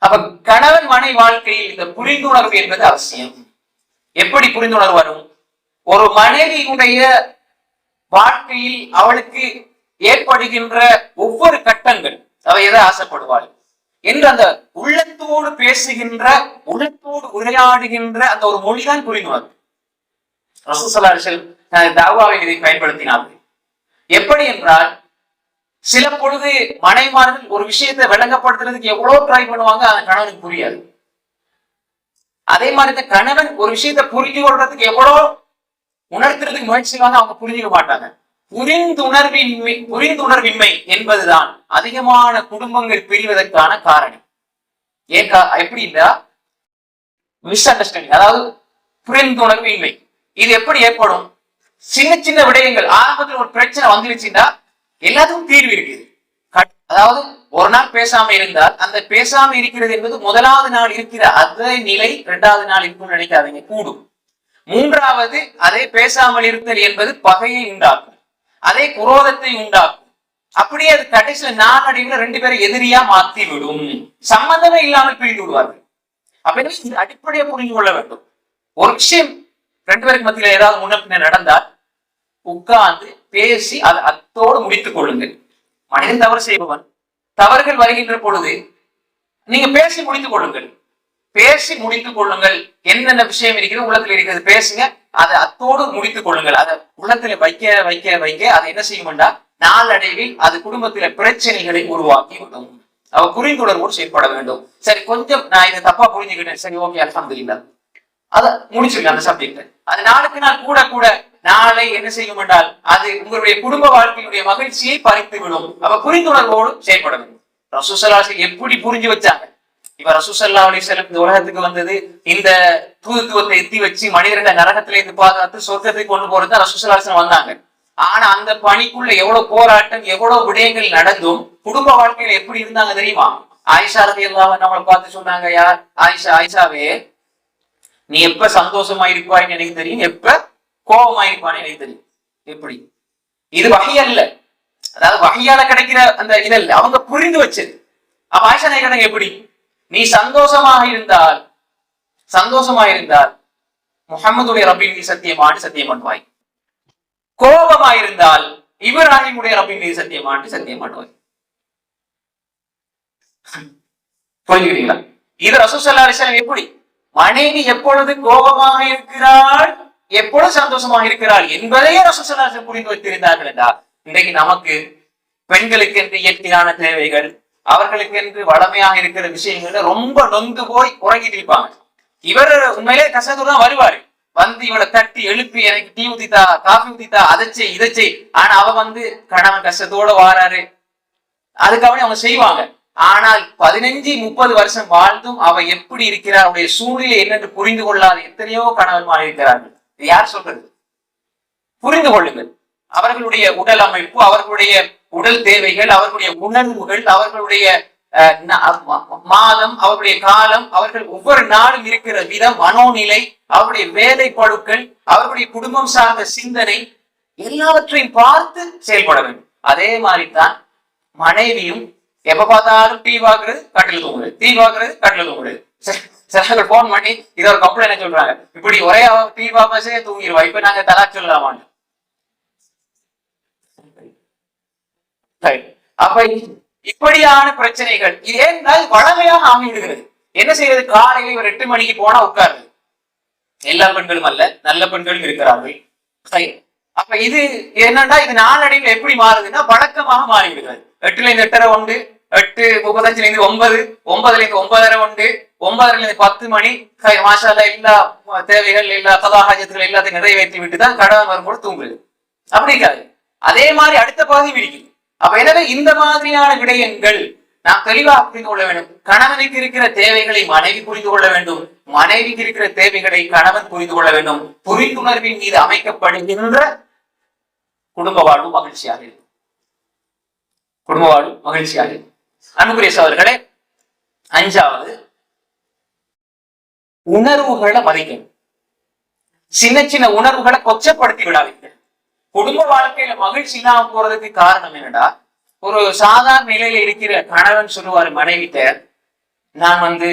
அப்ப கணவன் மனை வாழ்க்கையில் இந்த புரிந்துணர்வு என்பது அவசியம். எப்படி புரிந்துணர்வு வரும்? ஒரு மனைவியுடைய வாழ்க்கையில் அவளுக்கு ஏற்படுகின்ற ஒவ்வொரு கட்டங்கள், அவ எதை ஆசைப்படுவாள் என்று அந்த உள்ளத்தோடு பேசுகின்ற, உள்ளத்தோடு உரையாடுகின்ற அந்த ஒரு மொழிதான் புரிந்துணர்வு. ரசூலுல்லாஹி ஸல்லல்லாஹு அலைஹி வஸல்லம் தாவாவில் இதை பயன்படுத்தினார்கள். எப்படி என்றால், சில பொழுது மனைமார்கள் ஒரு விஷயத்தை விளங்கப்படுத்துறதுக்கு எவ்வளவு ட்ரை பண்ணுவாங்க, அந்த கணவனுக்கு புரியாது. அதே மாதிரி கணவன் ஒரு விஷயத்தை புரிஞ்சு கொள்றதுக்கு எவ்வளவு உணர்த்துறதுக்கு முயற்சி செய்வாங்க, அவங்க புரிஞ்சுக்க மாட்டாங்க. புரிந்துணர்வின்மை என்பதுதான் அதிகமான குடும்பங்கள் பிரிவதற்கான காரணம். எப்படி இல்ல மிஸ் அண்டர்ஸ்டாண்டிங், அதாவது புரிந்துணர்வின்மை. இது எப்படி ஏற்படும்? சின்ன சின்ன விடயங்கள், ஆரம்பத்தில் ஒரு பிரச்சனை வந்துருச்சுன்னா எல்லாத்துக்கும் தீர்வு இருக்குது. அதாவது ஒரு நாள் பேசாம இருந்தால் அந்த பேசாம இருக்கிறது என்பது முதலாவது நாள் இருக்கிற அதே நிலை 2வது நாள் இருக்கும்னு நினைக்காதீங்க, கூடும். 3வது, அதே பேசாமல் இருத்தல் என்பது பகையை உண்டாக்கும், அதே குரோதத்தை உண்டாக்கும். அப்படியே அது கடைசியில நாளடைவில் 2 பேரை எதிரியா மாத்தி விடும், சம்பந்தமே இல்லாமல் பிரிந்து விடுவார்கள். அப்ப இது அடிப்படையை புரிந்து கொள்ள வேண்டும். ஒரு விஷயம் 2 பேருக்கு மத்தியில ஏதாவது முன்ன நடந்தால் உட்கார்ந்து பேசி அதை அத்தோடு முடித்துக் கொள்ளுங்கள். மனிதன் தவறு செய்பவன், தவறுகள் வருகின்ற பொழுது நீங்க பேசி முடித்துக் கொள்ளுங்கள். பேசி முடித்துக் கொள்ளுங்கள். என்னென்ன விஷயம் இருக்கிறது, உள்ளத்துல இருக்கிறது பேசுங்க, அதை அத்தோடு முடித்துக் கொள்ளுங்கள். அதை உள்ளத்துல வைக்க வைக்க வைக்க அதை என்ன செய்யும்டா, நாளடைவில் அது குடும்பத்தில பிரச்சனைகளை உருவாக்கி விடும். அவ புரிந்துணர்வோடு செயல்பட வேண்டும். சரி, கொஞ்சம் நான் இதை தப்பா புரிஞ்சுக்கிட்டேன், சரி ஓகே அல்ஹம்துலில்லாஹ், அதை முடிச்சுங்க அந்த சப்ஜெக்ட். அது நாளுக்கு நாள் கூட கூட நாளை என்ன செய்யும் என்றால் அது உங்களுடைய குடும்ப வாழ்க்கையுடைய மகிழ்ச்சியை பறித்து விடும். அப்ப புரிந்துணர்வோடு செயல்பட வேண்டும். ரசூலுல்லாஹி ஸல்லல்லாஹு அலைஹி வஸல்லம் எப்படி புரிஞ்சு வச்சாங்க? இப்ப ரசூலுல்லாஹி ஸல்லல்லாஹு அலைஹி வஸல்லம் இந்த உலகத்துக்கு வந்தது இந்த தூதுத்துவத்தை எத்தி வச்சு மனிதர்களை நரகத்தில இருந்து பாதுகாத்து சொர்க்கத்துக்கு கொண்டு போறது தான் ரசூலுல்லாஹி ஸல்லல்லாஹு அலைஹி வஸல்லம் வந்தாங்க. ஆனா அந்த பணிக்குள்ள எவ்வளவு போராட்டம், எவ்வளவு விடயங்கள் நடந்தும் குடும்ப வாழ்க்கையில எப்படி இருந்தாங்க தெரியுமா? ஆயிஷா ரலியல்லாஹு அன்ஹா நம்மளை பார்த்து சொன்னாங்க, யார் ஆயிஷாவே, நீ எப்ப சந்தோஷமா இருப்பாய்ன்னு எனக்கு தெரியும், எப்ப கோபமா இருப்பான்னு எனக்கு தெரியும். எப்படி? இது வகை அல்ல, அதாவது வகையால கிடைக்கிற அந்த இதல்ல, அவங்க புரிந்து வச்சது. அப்ப ஆயிஷா நாயகி எப்படி? நீ சந்தோஷமாக இருந்தால் முஹம்மதுடைய ரப்பின் நீ சத்தியம் பண்ணுவாய். கோபமாயிருந்தால் இப்ராஹிமுடைய ரப்பின் மீது சத்தியமாட்டு சத்தியமாட்டுவார். புரிஞ்சுக்கிறீங்களா? இது ரசூல் ஸல்லல்லாஹு அலைஹி வஸல்லம் எப்படி மனைவி எப்பொழுது கோபமாக இருக்கிறாள், எப்பொழுது சந்தோஷமாக இருக்கிறாள் என்பதையே ரசூல் ஸல்லல்லாஹு அலைஹி வஸல்லம் புரிந்து வைத்திருந்தார்கள் என்றால், இன்றைக்கு நமக்கு பெண்களுக்கு என்று இயற்கையான தேவைகள், அவர்களுக்கு என்று வளமையாக இருக்கிற விஷயங்கள்ல ரொம்ப நொந்து போய் உறங்கிட்டு இருப்பாங்க. இவர் உண்மையிலே கஷ்டத்தோடு தான் வருவாரு, வந்து இவளை தட்டி எழுப்பி எனக்கு டீ ஊத்தித்தா, காஃபி ஊத்தித்தா, அதை செய் இதை செய். ஆனா அவ வந்து கணவன் கஷ்டத்தோட வாராரு, அதுக்காக அவங்க செய்வாங்க. ஆனால் 15-30 வருஷம் வாழ்ந்தும் அவ எப்படி இருக்கிறார், அவருடைய சூழ்நிலை என்னென்று புரிந்து கொள்ளாத எத்தனையோ கணவன்மார் இருக்கிறார்கள். இது யார் சொல்றது? புரிந்து கொள்ளுங்கள். அவர்களுடைய உடல் அமைப்பு, அவர்களுடைய உடல் தேவைகள், அவர்களுடைய உணர்வுகள், அவர்களுடைய மாதம், அவருடைய காலம், அவர்கள் ஒவ்வொரு நாளும் இருக்கிற விதம், மனோநிலை, அவருடைய வேலை பழுக்கள், அவர்களுடைய குடும்பம் சார்ந்த சிந்தனை, எல்லாவற்றையும் பார்த்து செயல்பட வேண்டும். அதே மாதிரிதான் மனைவியும் எப்ப பார்த்தாலும் டீ பாக்குறது கட்டில தூங்குறது, டீ பாக்குறது கட்டில தூங்குறது. சில போன் பண்ணி இதை ஒரு கம்ப்ளைண்ட் சொல்றாங்க, இப்படி ஒரே டீ பாப்பாசே தூங்கிடுவா, இப்ப நாங்க தலா சொல்லலாமான்னு. அப்ப இப்படியான பிரச்சனைகள் இது ஏனென்றால் வளமையாக அமைந்துகிறது. என்ன செய்யறது? காலையில் ஒரு 8 மணிக்கு போனா உட்காருது. எல்லா பெண்களும் அல்ல, நல்ல பெண்களும் இருக்கிறார்கள். அப்ப இது என்னன்னா, இது நாளடைவில் எப்படி மாறுதுன்னா பழக்கமாக மாறிவிடுகிறது. 8ல-8:30 உண்டு, 8:35 9, 9-9:30 உண்டு, 9:30 10 மணி. மாஷால்லா எல்லா தேவைகள், எல்லா கதாஹாஜத்துகள் எல்லாத்தையும் நிறைவேற்றி விட்டு தான் கணவன் வரும்போது தூங்குது. அப்படி இருக்காது. அதே மாதிரி அடுத்த பகுதி விரிக்குது. அப்ப எனவே இந்த மாதிரியான விடயங்கள் நாம் தெளிவாக புரிந்து கொள்ள வேண்டும். கணவனுக்கு இருக்கிற தேவைகளை மனைவி புரிந்து கொள்ள வேண்டும், மனைவிக்கு இருக்கிற தேவைகளை கணவன் புரிந்து கொள்ள வேண்டும். புரிந்துணர்வின் மீது அமைக்கப்படுகின்ற குடும்ப வாழ்வு மகிழ்ச்சியாக இருக்கும். குடும்ப வாழ்வு மகிழ்ச்சியாக இருக்கும். அன்புக்குரிய சகோதரர்களே, 5வது உணர்வுகளை மதிக்கணும். சின்ன சின்ன உணர்வுகளை கொச்சப்படுத்தி விடாதீர்கள். குடும்ப வாழ்க்கையில மகிழ்ச்சி இல்லாம போறதுக்கு காரணம் என்னடா, ஒரு சாதாரண நிலையில இருக்கிற கணவன் சொல்லுவாரு மனைவிட்ட, நான் வந்து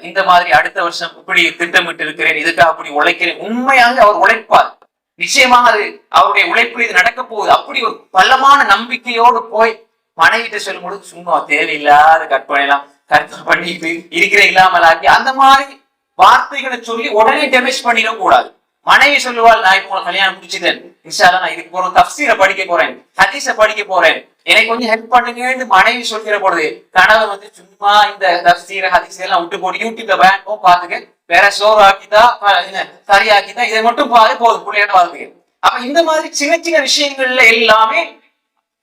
இந்த மாதிரி அடுத்த வருஷம் இப்படி திட்டமிட்டு இருக்கிறேன், இதுக்காக அப்படி உழைக்கிறேன். உண்மையாக அவர் உழைப்பார், நிச்சயமாக அது அவருடைய உழைப்பு இது நடக்க போகுது. அப்படி ஒரு பலமான நம்பிக்கையோடு போய் மனைவிட்ட சொல்லும் பொழுது சும்மா தேவையில்லாத கற்பனை பண்ணிட்டு இருக்கிற இல்லாமலாக்கி அந்த மாதிரி வார்த்தைகளை சொல்லி உடனே டேமேஜ் பண்ணிடக் கூடாது. மனைவி சொல்லுவாள், நான் இப்போ கல்யாணம் முடிச்சுட்டேன், இன்ஷால்லா நான் இதுக்கு போறேன், தஃப்சீரை படிக்க போறேன், ஹதீஸ படிக்க போறேன், எனக்கு கொஞ்சம் ஹெல்ப் பண்ணுங்கன்னு மனைவி சொல்கிற பொழுது கணவர் வந்து சும்மா இந்த தஃப்சீர ஹதீஸ் எல்லாம் விட்டு போட்டு யூடியூப்ல வேணும் பாத்துக்க, வேற சோறு ஆக்கிதா கறி ஆக்கிதா, இதை மட்டும் பாரு போதும் பிள்ளையோட வாழ்க்கை. அப்ப இந்த மாதிரி சின்ன சின்ன விஷயங்கள்ல எல்லாமே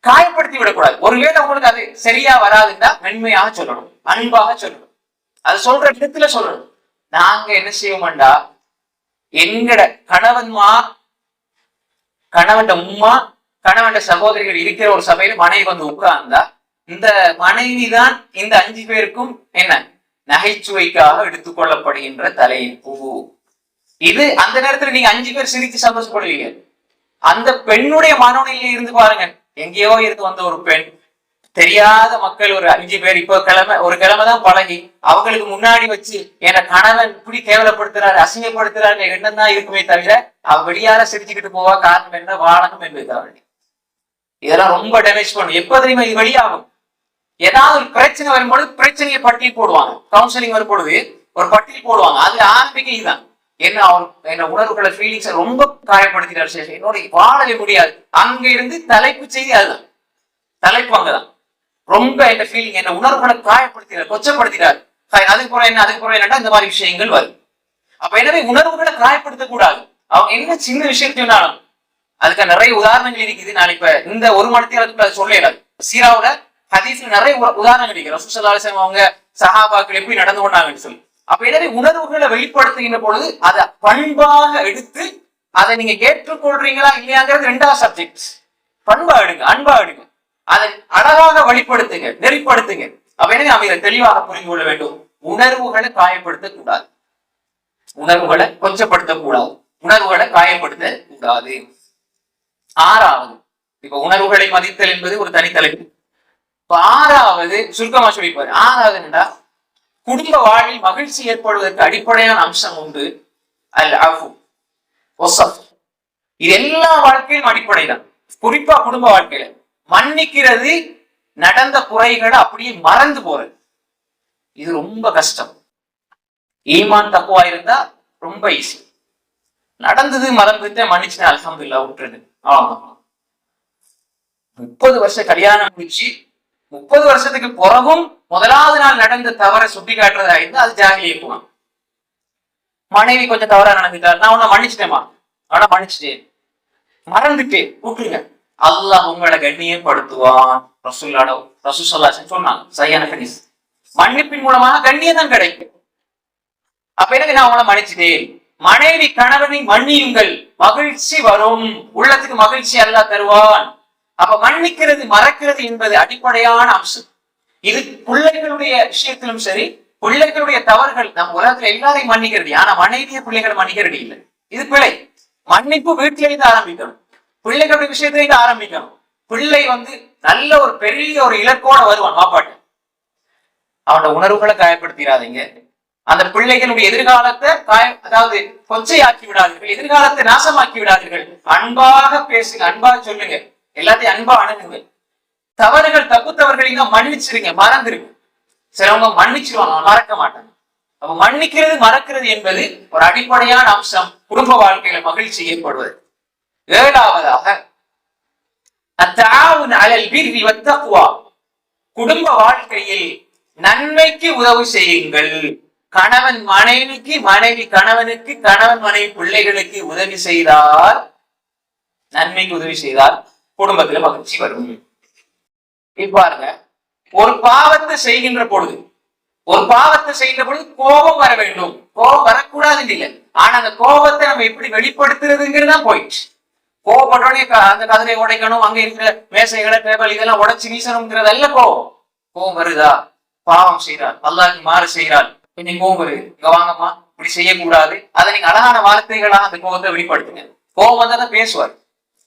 காயப்படுத்தி விடக்கூடாது. ஒருவேளை உங்களுக்கு அது சரியா வராதுன்னா மென்மையாக சொல்லணும், அன்பாக சொல்லணும், அது சொல்ற இடத்துல சொல்லணும். நாங்க என்ன செய்வோம்டா, எங்கட கணவன்மார், கணவன் உம்மா, கணவன் சகோதரிகள் இருக்கிற ஒரு சபையில மனைவி வந்து உட்கார்ந்தா, இந்த மனைவி தான் இந்த 5 பேருக்கும் என்ன நகைச்சுவைக்காக எடுத்துக் கொள்ளப்படுகின்ற தலைப்பு. இது அந்த நேரத்துல நீங்க 5 பேர் சிரித்து சந்தோஷப்படுவீங்க. அந்த பெண்ணுடைய மனநிலையில இருந்து பாருங்க, எங்கேயோ இருந்து வந்த ஒரு பெண், தெரியாத மக்கள் ஒரு 5 பேர் இப்போ ஒரு கிழமை தான் பழகி அவங்களுக்கு முன்னாடி வச்சு என கணவன் இப்படி கேவலப்படுத்துறாரு, அசிங்கப்படுத்துறாரு எண்ணம் தான் இருக்குமே தவிர அவ வெளியார சிரிச்சுக்கிட்டு போவா. காரணம் என்ன? வாழணும் என்பது. இதெல்லாம் ரொம்ப டேமேஜ் பண்ணும். எப்ப தெரியுமா இது வெளியாகும்? ஏதாவது ஒரு பிரச்சனை வரும்பொழுது பிரச்சனையை பட்டியல் போடுவாங்க. கவுன்சிலிங் வரும்பொழுது ஒரு பட்டியல் போடுவாங்க. அதுல ஆரம்பிக்க இதுதான், என்ன அவர் என்ன உணர்வுகளை ஃபீலிங்ஸை ரொம்ப காயப்படுத்தினார், என்னோட வாழவே முடியாது. அங்க இருந்து தலைப்பு செய்தி அதுதான், தலைப்பு அங்கதான். ரொம்ப என்ன ஃபீலிங், என்ன உணர்வுகளை காயப்படுத்தினார், கொச்சப்படுத்தினார், அதுக்கு போற என்ன அதுக்கு போற என்னட்டா இந்த மாதிரி விஷயங்கள் வரும். அப்ப எனவே உணர்வுகளை காயப்படுத்த கூடாது. அவங்க என்ன சின்ன விஷயம் சொன்னாலும் அதுக்கு நிறைய உதாரணங்கள் இருக்குது. நான் இப்ப இந்த ஒரு மணித்தியாலத்துக்கு அதை சொல்லலாம். சீராவுல ஹதீஸ்ல நிறைய உதாரணங்கள் இருக்கு. ரசூல் ஸல்லல்லாஹு அலைஹி வஸல்லம் அவங்க சஹாபாக்கள் எப்படி நடந்து கொண்டாங்கன்னு சொல்லி. அப்ப எனவே உணர்வுகளை வெளிப்படுத்துகின்ற பொழுது அதை பண்பாக எடுத்து அதை நீங்க ஏற்றுக்கொள்றீங்களா இல்லையாங்கிறது 2வது சப்ஜெக்ட். பண்பா எடுங்க, அன்பா எடுங்க, அதை அழகாக வெளிப்படுத்துங்க, நெறிப்படுத்துங்க. அப்ப எனவே நாம் இதை தெளிவாக புரிந்து கொள்ள வேண்டும். உணர்வுகளை காயப்படுத்த கூடாது, உணர்வுகளை கொச்சப்படுத்த கூடாது, உணர்வுகளை காயப்படுத்த கூடாது. 6வது, இப்ப உணர்வுகளை மதித்தல் என்பது ஒரு தனித்தலைப்பு. இப்ப 6வது சுருக்கமா சொல்லிப்பாரு. 6வது என்னடா, குடும்ப வாழ்வில் மகிழ்ச்சி ஏற்படுவதற்கு அடிப்படையான அம்சம் உண்டு, அல் அஃபு வஸ்ஸஃப். இது எல்லா வாழ்க்கையும் அடிப்படைதான். குறிப்பா குடும்ப வாழ்க்கையில மன்னிக்கிறது, நடந்த குறைகளை அப்படியே மறந்து போறது, இது ரொம்ப கஷ்டம். ஈமான் தக்குவா இருந்தா ரொம்ப ஈஸி. நடந்தது மறந்துட்டு மன்னிச்சுட்டேன் அல்ஹம்துலில்லாஹ் விட்டுறது, அவ்வளவுதான். 30 வருஷம் கல்யாணம் முடிச்சு 30 வருஷத்துக்கு பிறகும் முதலாவது நாள் நடந்த தவறை சுட்டி காட்டுறதா இருந்தா அது ஜாகிலிய போவான். மனைவி கொஞ்சம் தவறா நடந்துட்டார், நான் உன்னை மன்னிச்சிட்டேமா, ஆனா மன்னிச்சுட்டேன், மறந்துட்டு விட்டுருங்க, அல்லாஹ் உங்களை கண்ணியப்படுத்துவான். ரசூலுல்லாஹி சொன்னாங்க சரியான ஹதீஸ். மன்னிப்பின் மூலமாக கண்ணியம் தான் கிடைக்கும். அப்ப எனக்கு நான் உங்களை மன்னிச்சுட்டேன். மனைவி கணவனை மன்னியுங்கள், மகிழ்ச்சி வரும், உள்ளத்துக்கு மகிழ்ச்சி அல்லாஹ் தருவான். அப்ப மன்னிக்கிறது மறக்கிறது என்பது அடிப்படையான அம்சம். இது பிள்ளைகளுடைய விஷயத்திலும் சரி, பிள்ளைகளுடைய தவறுகள் நம் உலகத்துல எல்லாரையும் மன்னிக்கிறது, ஆனா மனைவிய பிள்ளைகளை மன்னிக்கிறது இல்லை, இது பிழை. மன்னிப்பு வீட்டிலிருந்து ஆரம்பிக்கணும், பிள்ளைகளுடைய விஷயத்திலிருந்து ஆரம்பிக்கணும். பிள்ளை நல்ல ஒரு பெரிய ஒரு இலக்கோட வருவான் மாப்பாட்டு, அவனோட உணர்வுகளை காயப்படுத்திடாதீங்க. அந்த பிள்ளைகளுடைய எதிர்காலத்தை அதாவது கொச்சையாக்கி விடாதீர்கள், எதிர்காலத்தை நாசமாக்கி விடாதீர்கள். அன்பாக பேசுங்க, அன்பாக சொல்லுங்க, எல்லாத்தையும் அன்பா அணுகுங்க. தவறுகள் தப்பு தவறுகளை மன்னிச்சிருங்க, மறந்துருங்க. சிலவங்க மன்னிச்சிருவாங்க, மறக்க மாட்டாங்க. அப்ப மன்னிக்கிறது மறக்கிறது என்பது ஒரு அடிப்படையான அம்சம் குடும்ப வாழ்க்கையில மகிழ்ச்சி ஏற்படுவது. ஏழாவதாக குடும்ப வாழ்க்கையில் நன்மைக்கு உதவி செய்யுங்கள். கணவன் மனைவிக்கு, மனைவி கணவனுக்கு, கணவன் மனைவி பிள்ளைகளுக்கு உதவி செய்தால், நன்மைக்கு உதவி செய்தால் குடும்பத்துல மகிழ்ச்சி வரும். பாருங்க, ஒரு பாவத்தை செய்கின்ற பொழுது கோபம் வர வேண்டும், கோபம் வரக்கூடாதுன்னு இல்லை, ஆனா அந்த கோபத்தை நம்ம எப்படி வெளிப்படுத்துறதுங்கிறதா போயிடுச்சு. கோபப்பட்டோடனே அந்த கதவை உடைக்கணும், அங்க இருக்கிற மேசைகளை டேபிள் இதெல்லாம் உடைச்சு வீசணும்ங்கிறதல்ல கோபம். கோபம் வருதா, பாவம் செய்யறாள், அல்லாஹ்க்கு மாறு செய்யறாள், கொஞ்சம் கோபம் வருது, இங்க வாங்கம்மா, இப்படி செய்யக்கூடாது. அதை நீங்க அழகான வார்த்தைகளாக அந்த கோபத்தை வெளிப்படுத்துங்க. கோபம் வந்தா தான் பேசுவார்,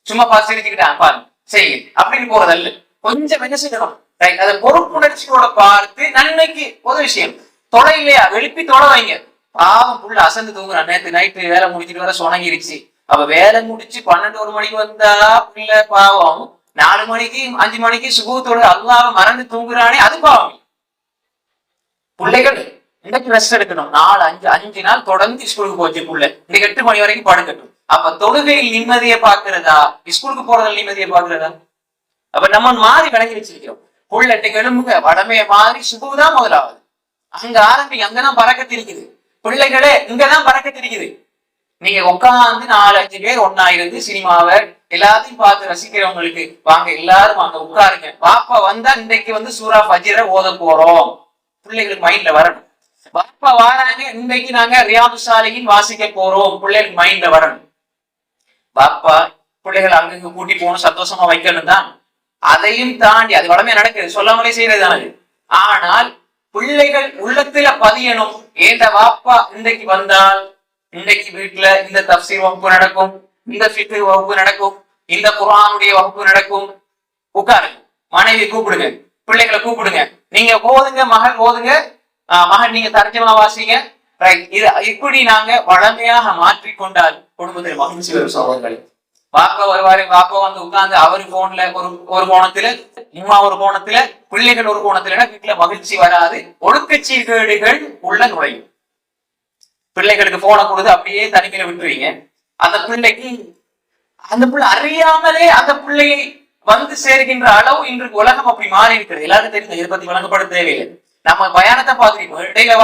சும்மா பார்த்து சிரிச்சுக்கிட்டான் பாருங்க செய்யுங்க அப்படின்னு போறதல்ல. கொஞ்சம் என்ன செய்யணும், அதை பொறுப்புணர்ச்சியோட பார்த்து நன்மைக்கு உதவி செய்யணும். தொலை இல்லையா, எழுப்பி தொலை வைங்க. பாவம் புள்ள அசந்து தூங்குறான், நேற்று நைட்டு வேலை முடிச்சுட்டு வர சொணங்கிருச்சு, அப்ப வேலை முடிச்சு 12-1 மணிக்கு வந்தா பிள்ளை பாவம், 4 மணிக்கு 5 மணிக்கு சுகத்தோடு அல்லாஹ்வை மறந்து தூங்குறானே, அது பாவம். பிள்ளைகள் இன்னைக்கு ரெஸ்ட் எடுக்கணும், 4-5 நாள் தொடர்ந்து ஸ்கூலுக்கு போச்சு புள்ள, இன்னைக்கு 8 மணி வரைக்கும் படுக்கட்டும். அப்ப தொழுகையில் நிம்மதியை பாக்குறதா, ஸ்கூலுக்கு போறதில் நிம்மதியை பாக்குறதா? அப்ப நம்ம மாறி விளங்கி வச்சிருக்கிறோம். புள்ளட்டை எழும்புங்க, வடமைய மாறி சுகுதான் முதலாவது, அங்க ஆரம்பிங்க, அங்கதான் பறக்கத்து இருக்குது. பிள்ளைகளே இங்கதான் பறக்கத்து இருக்குது. நீங்க உட்காந்து 4-5 பேர் ஒன்னா இருந்து சினிமாவை எல்லாத்தையும் பார்த்து ரசிக்கிறவங்களுக்கு வாங்க, எல்லாரும் அங்க உட்காருங்க. பாப்பா வந்தா இன்றைக்கு சூரா ஃபஜ்ர ஓத போறோம், பிள்ளைகளுக்கு மைண்ட்ல வரணும். பாப்பா வாராங்க, இன்றைக்கு நாங்க ரியாது சாலிஹீன் வாசிக்க போறோம், பிள்ளைகளுக்கு மைண்ட்ல வரணும். பாப்பா பிள்ளைகள் அங்கங்க கூட்டி போகணும், சந்தோஷமா வைக்கணும் தான். அதையும் தாண்டி அது வளமையா நடக்குது, சொல்லாமலே செய்யறதுதானது. ஆனால் பிள்ளைகள் உள்ளத்துல பதியணும், ஏண்ட வாப்பா இன்றைக்கு வந்தால் இன்றைக்கு வீட்டுல இந்த தஃசீர் வகுப்பு நடக்கும், இந்த ஃபிக்ஹ் வகுப்பு நடக்கும், இந்த குர்ஆனுடைய வகுப்பு நடக்கும். உட்காருங்க, மனைவி கூப்பிடுங்க, பிள்ளைகளை கூப்பிடுங்க, நீங்க ஓதுங்க, மகள் ஓதுங்க, மகன் நீங்க தர்ஜமா வாசிங்க. ரைட், இது இப்படி நாங்க வளமையாக மாற்றிக்கொண்டால் குடும்பத்தில் மகிழ்ச்சி வரும் சகோதரர்களே. பாப்பா வருவாரு, பாப்பா உட்கார்ந்து அவரு போன்ல ஒரு கோணத்துல, உமா ஒரு கோணத்துல, பிள்ளைகள் ஒரு கோணத்துல, வீட்டுல மகிழ்ச்சி வராது, ஒழுக்க சீர்கேடுகள் உள்ள நுழையும். பிள்ளைகளுக்கு போனை கொடுத்து அப்படியே தனிமையில விட்டுருவீங்க. அந்த பிள்ளை அறியாமலே அந்த பிள்ளையை சேர்கின்ற அளவு இன்றைக்கு உலகம் அப்படி மாறி இருக்கிறது. எல்லாருக்கும் தெரியும், இதை பத்தி வழங்கப்பட தேவையில்லை. நம்ம பயானத்தை பார்த்துருக்கோம், இடையில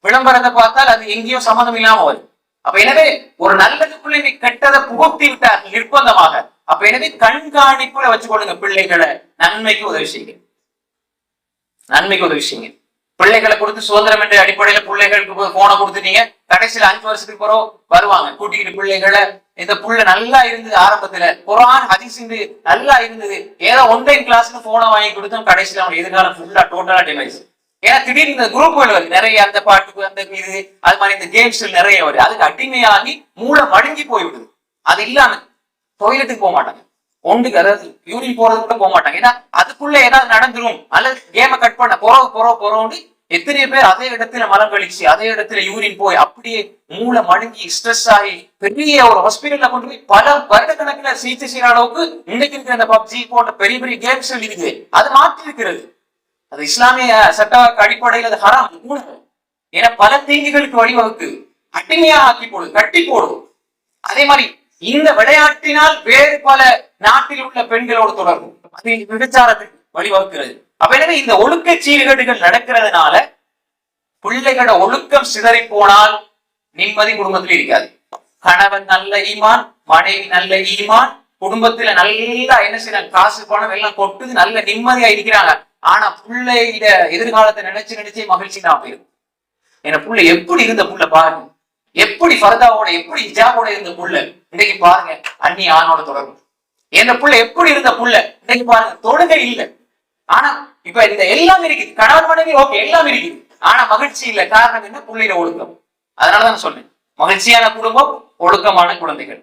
விளம்பரத்தை பார்த்தால் அது எங்கேயோ சம்மந்தம் இல்லாம வரும். அப்ப எனவே ஒரு நல்லதுக்குள்ள கெட்டதை புகுத்தி விட்டார்கள் நிர்பந்தமாக. அப்ப எனவே கண்காணிப்புல வச்சுக்கொள்ளுங்க பிள்ளைகளை, நன்மைக்கு உதவி செய்யுங்க, நன்மைக்கு உதவி செய்யுங்க. பிள்ளைகளை கொடுத்து சுதந்திரம் என்ற அடிப்படையில பிள்ளைகளுக்கு போனை கொடுத்துட்டீங்க, கடைசியில 5 வருஷத்துக்கு பிறகு வருவாங்க கூட்டிக்கிட்டு பிள்ளைகளை. இந்த புள்ள நல்லா இருந்தது, ஆரம்பத்துல குர்ஆன் ஹதீஸ் நல்லா இருந்தது, ஏதோ ஆன்லைன் கிளாஸ்க்கு போனை வாங்கி கொடுத்தோம், கடைசியில அவங்க எதிர்காலம் ஃபுல்லா டோட்டலா டிவைஸ். ஏன்னா திடீர்னு இந்த குரூப்புகள் வருது நிறைய, அந்த பாட்டுக்கு அந்த இது அது மாதிரி இந்த கேம்ஸ் நிறைய வருது, அதுக்கு அடிமையாகி மூளை மழுங்கி போய்விடுது. அது இல்லாம டொய்லெட்டுக்கு போக மாட்டாங்க, ஒன்றுக்கு அதாவது யூரின் போறது கூட போக மாட்டாங்க. ஏன்னா அதுக்குள்ள ஏதாவது நடந்துரும், அல்லது கேமை கட் பண்ண போறோம்னு எத்தனை பேர் அதே இடத்துல மலம் கழிச்சு அதே இடத்துல யூரின் போய் அப்படியே மூளை மழுங்கி ஸ்ட்ரெஸ் ஆகி பெரிய ஒரு ஹாஸ்பிட்டல்ல கொண்டு போய் பல வருடக்கணக்கில் சிகிச்சை செய்யற அளவுக்கு இன்னைக்கு இருக்கிற அந்த பப்ஜி போன்ற பெரிய பெரிய கேம்ஸ் இருக்குது. அது மாற்றி இருக்கிறது. அது இஸ்லாமிய சட்ட அடிப்படையில் அது ஹராம். ஏன்னா பல தீங்குகளுக்கு வழிவகுக்கு. அடிமையா ஆக்கி போடு, கட்டி போடும். அதே மாதிரி இந்த விளையாட்டினால் வேறு பல நாட்டில் உள்ள பெண்களோடு தொடர்பு, அது விபச்சாரத்துக்கு வழிவகுக்கிறது. அப்ப எனவே இந்த ஒழுக்க சீர்கேடுகள் நடக்கிறதுனால பிள்ளைகளோட ஒழுக்கம் சிதறி போனால் நிம்மதி குடும்பத்தில் இருக்காது. கணவன் நல்ல ஈமான், மனைவி நல்ல ஈமான், குடும்பத்துல நல்லா என்ன செய்யறாங்க, காசு பணம் எல்லாம் கொட்டுது, நல்ல நிம்மதியா இருக்கிறாங்க. ஆனா பிள்ளையிட எதிர்காலத்தை நினைச்சு நினைச்சே மகிழ்ச்சி தான் போயிடும். என புள்ள எப்படி இருந்த புள்ள பாருங்க, எப்படி ஃபர்தாவோட எப்படி ஹிஜாபோட இருந்த புள்ள இன்னைக்கு பாருங்க அந்நிய ஆணோட தொடர்பு. என் புள்ள எப்படி இருந்த புள்ள இன்னைக்கு பாருங்க தொழுகை இல்லை. ஆனா இப்ப இந்த எல்லாம் இருக்குது, கணவன் மனைவி ஓகே எல்லாம் இருக்குது, ஆனா மகிழ்ச்சி இல்லை. காரணம் என்ன? புள்ளையில ஒழுக்கம். அதனாலதான் சொன்னேன், மகிழ்ச்சியான குடும்பம் ஒழுக்கமான குழந்தைகள்.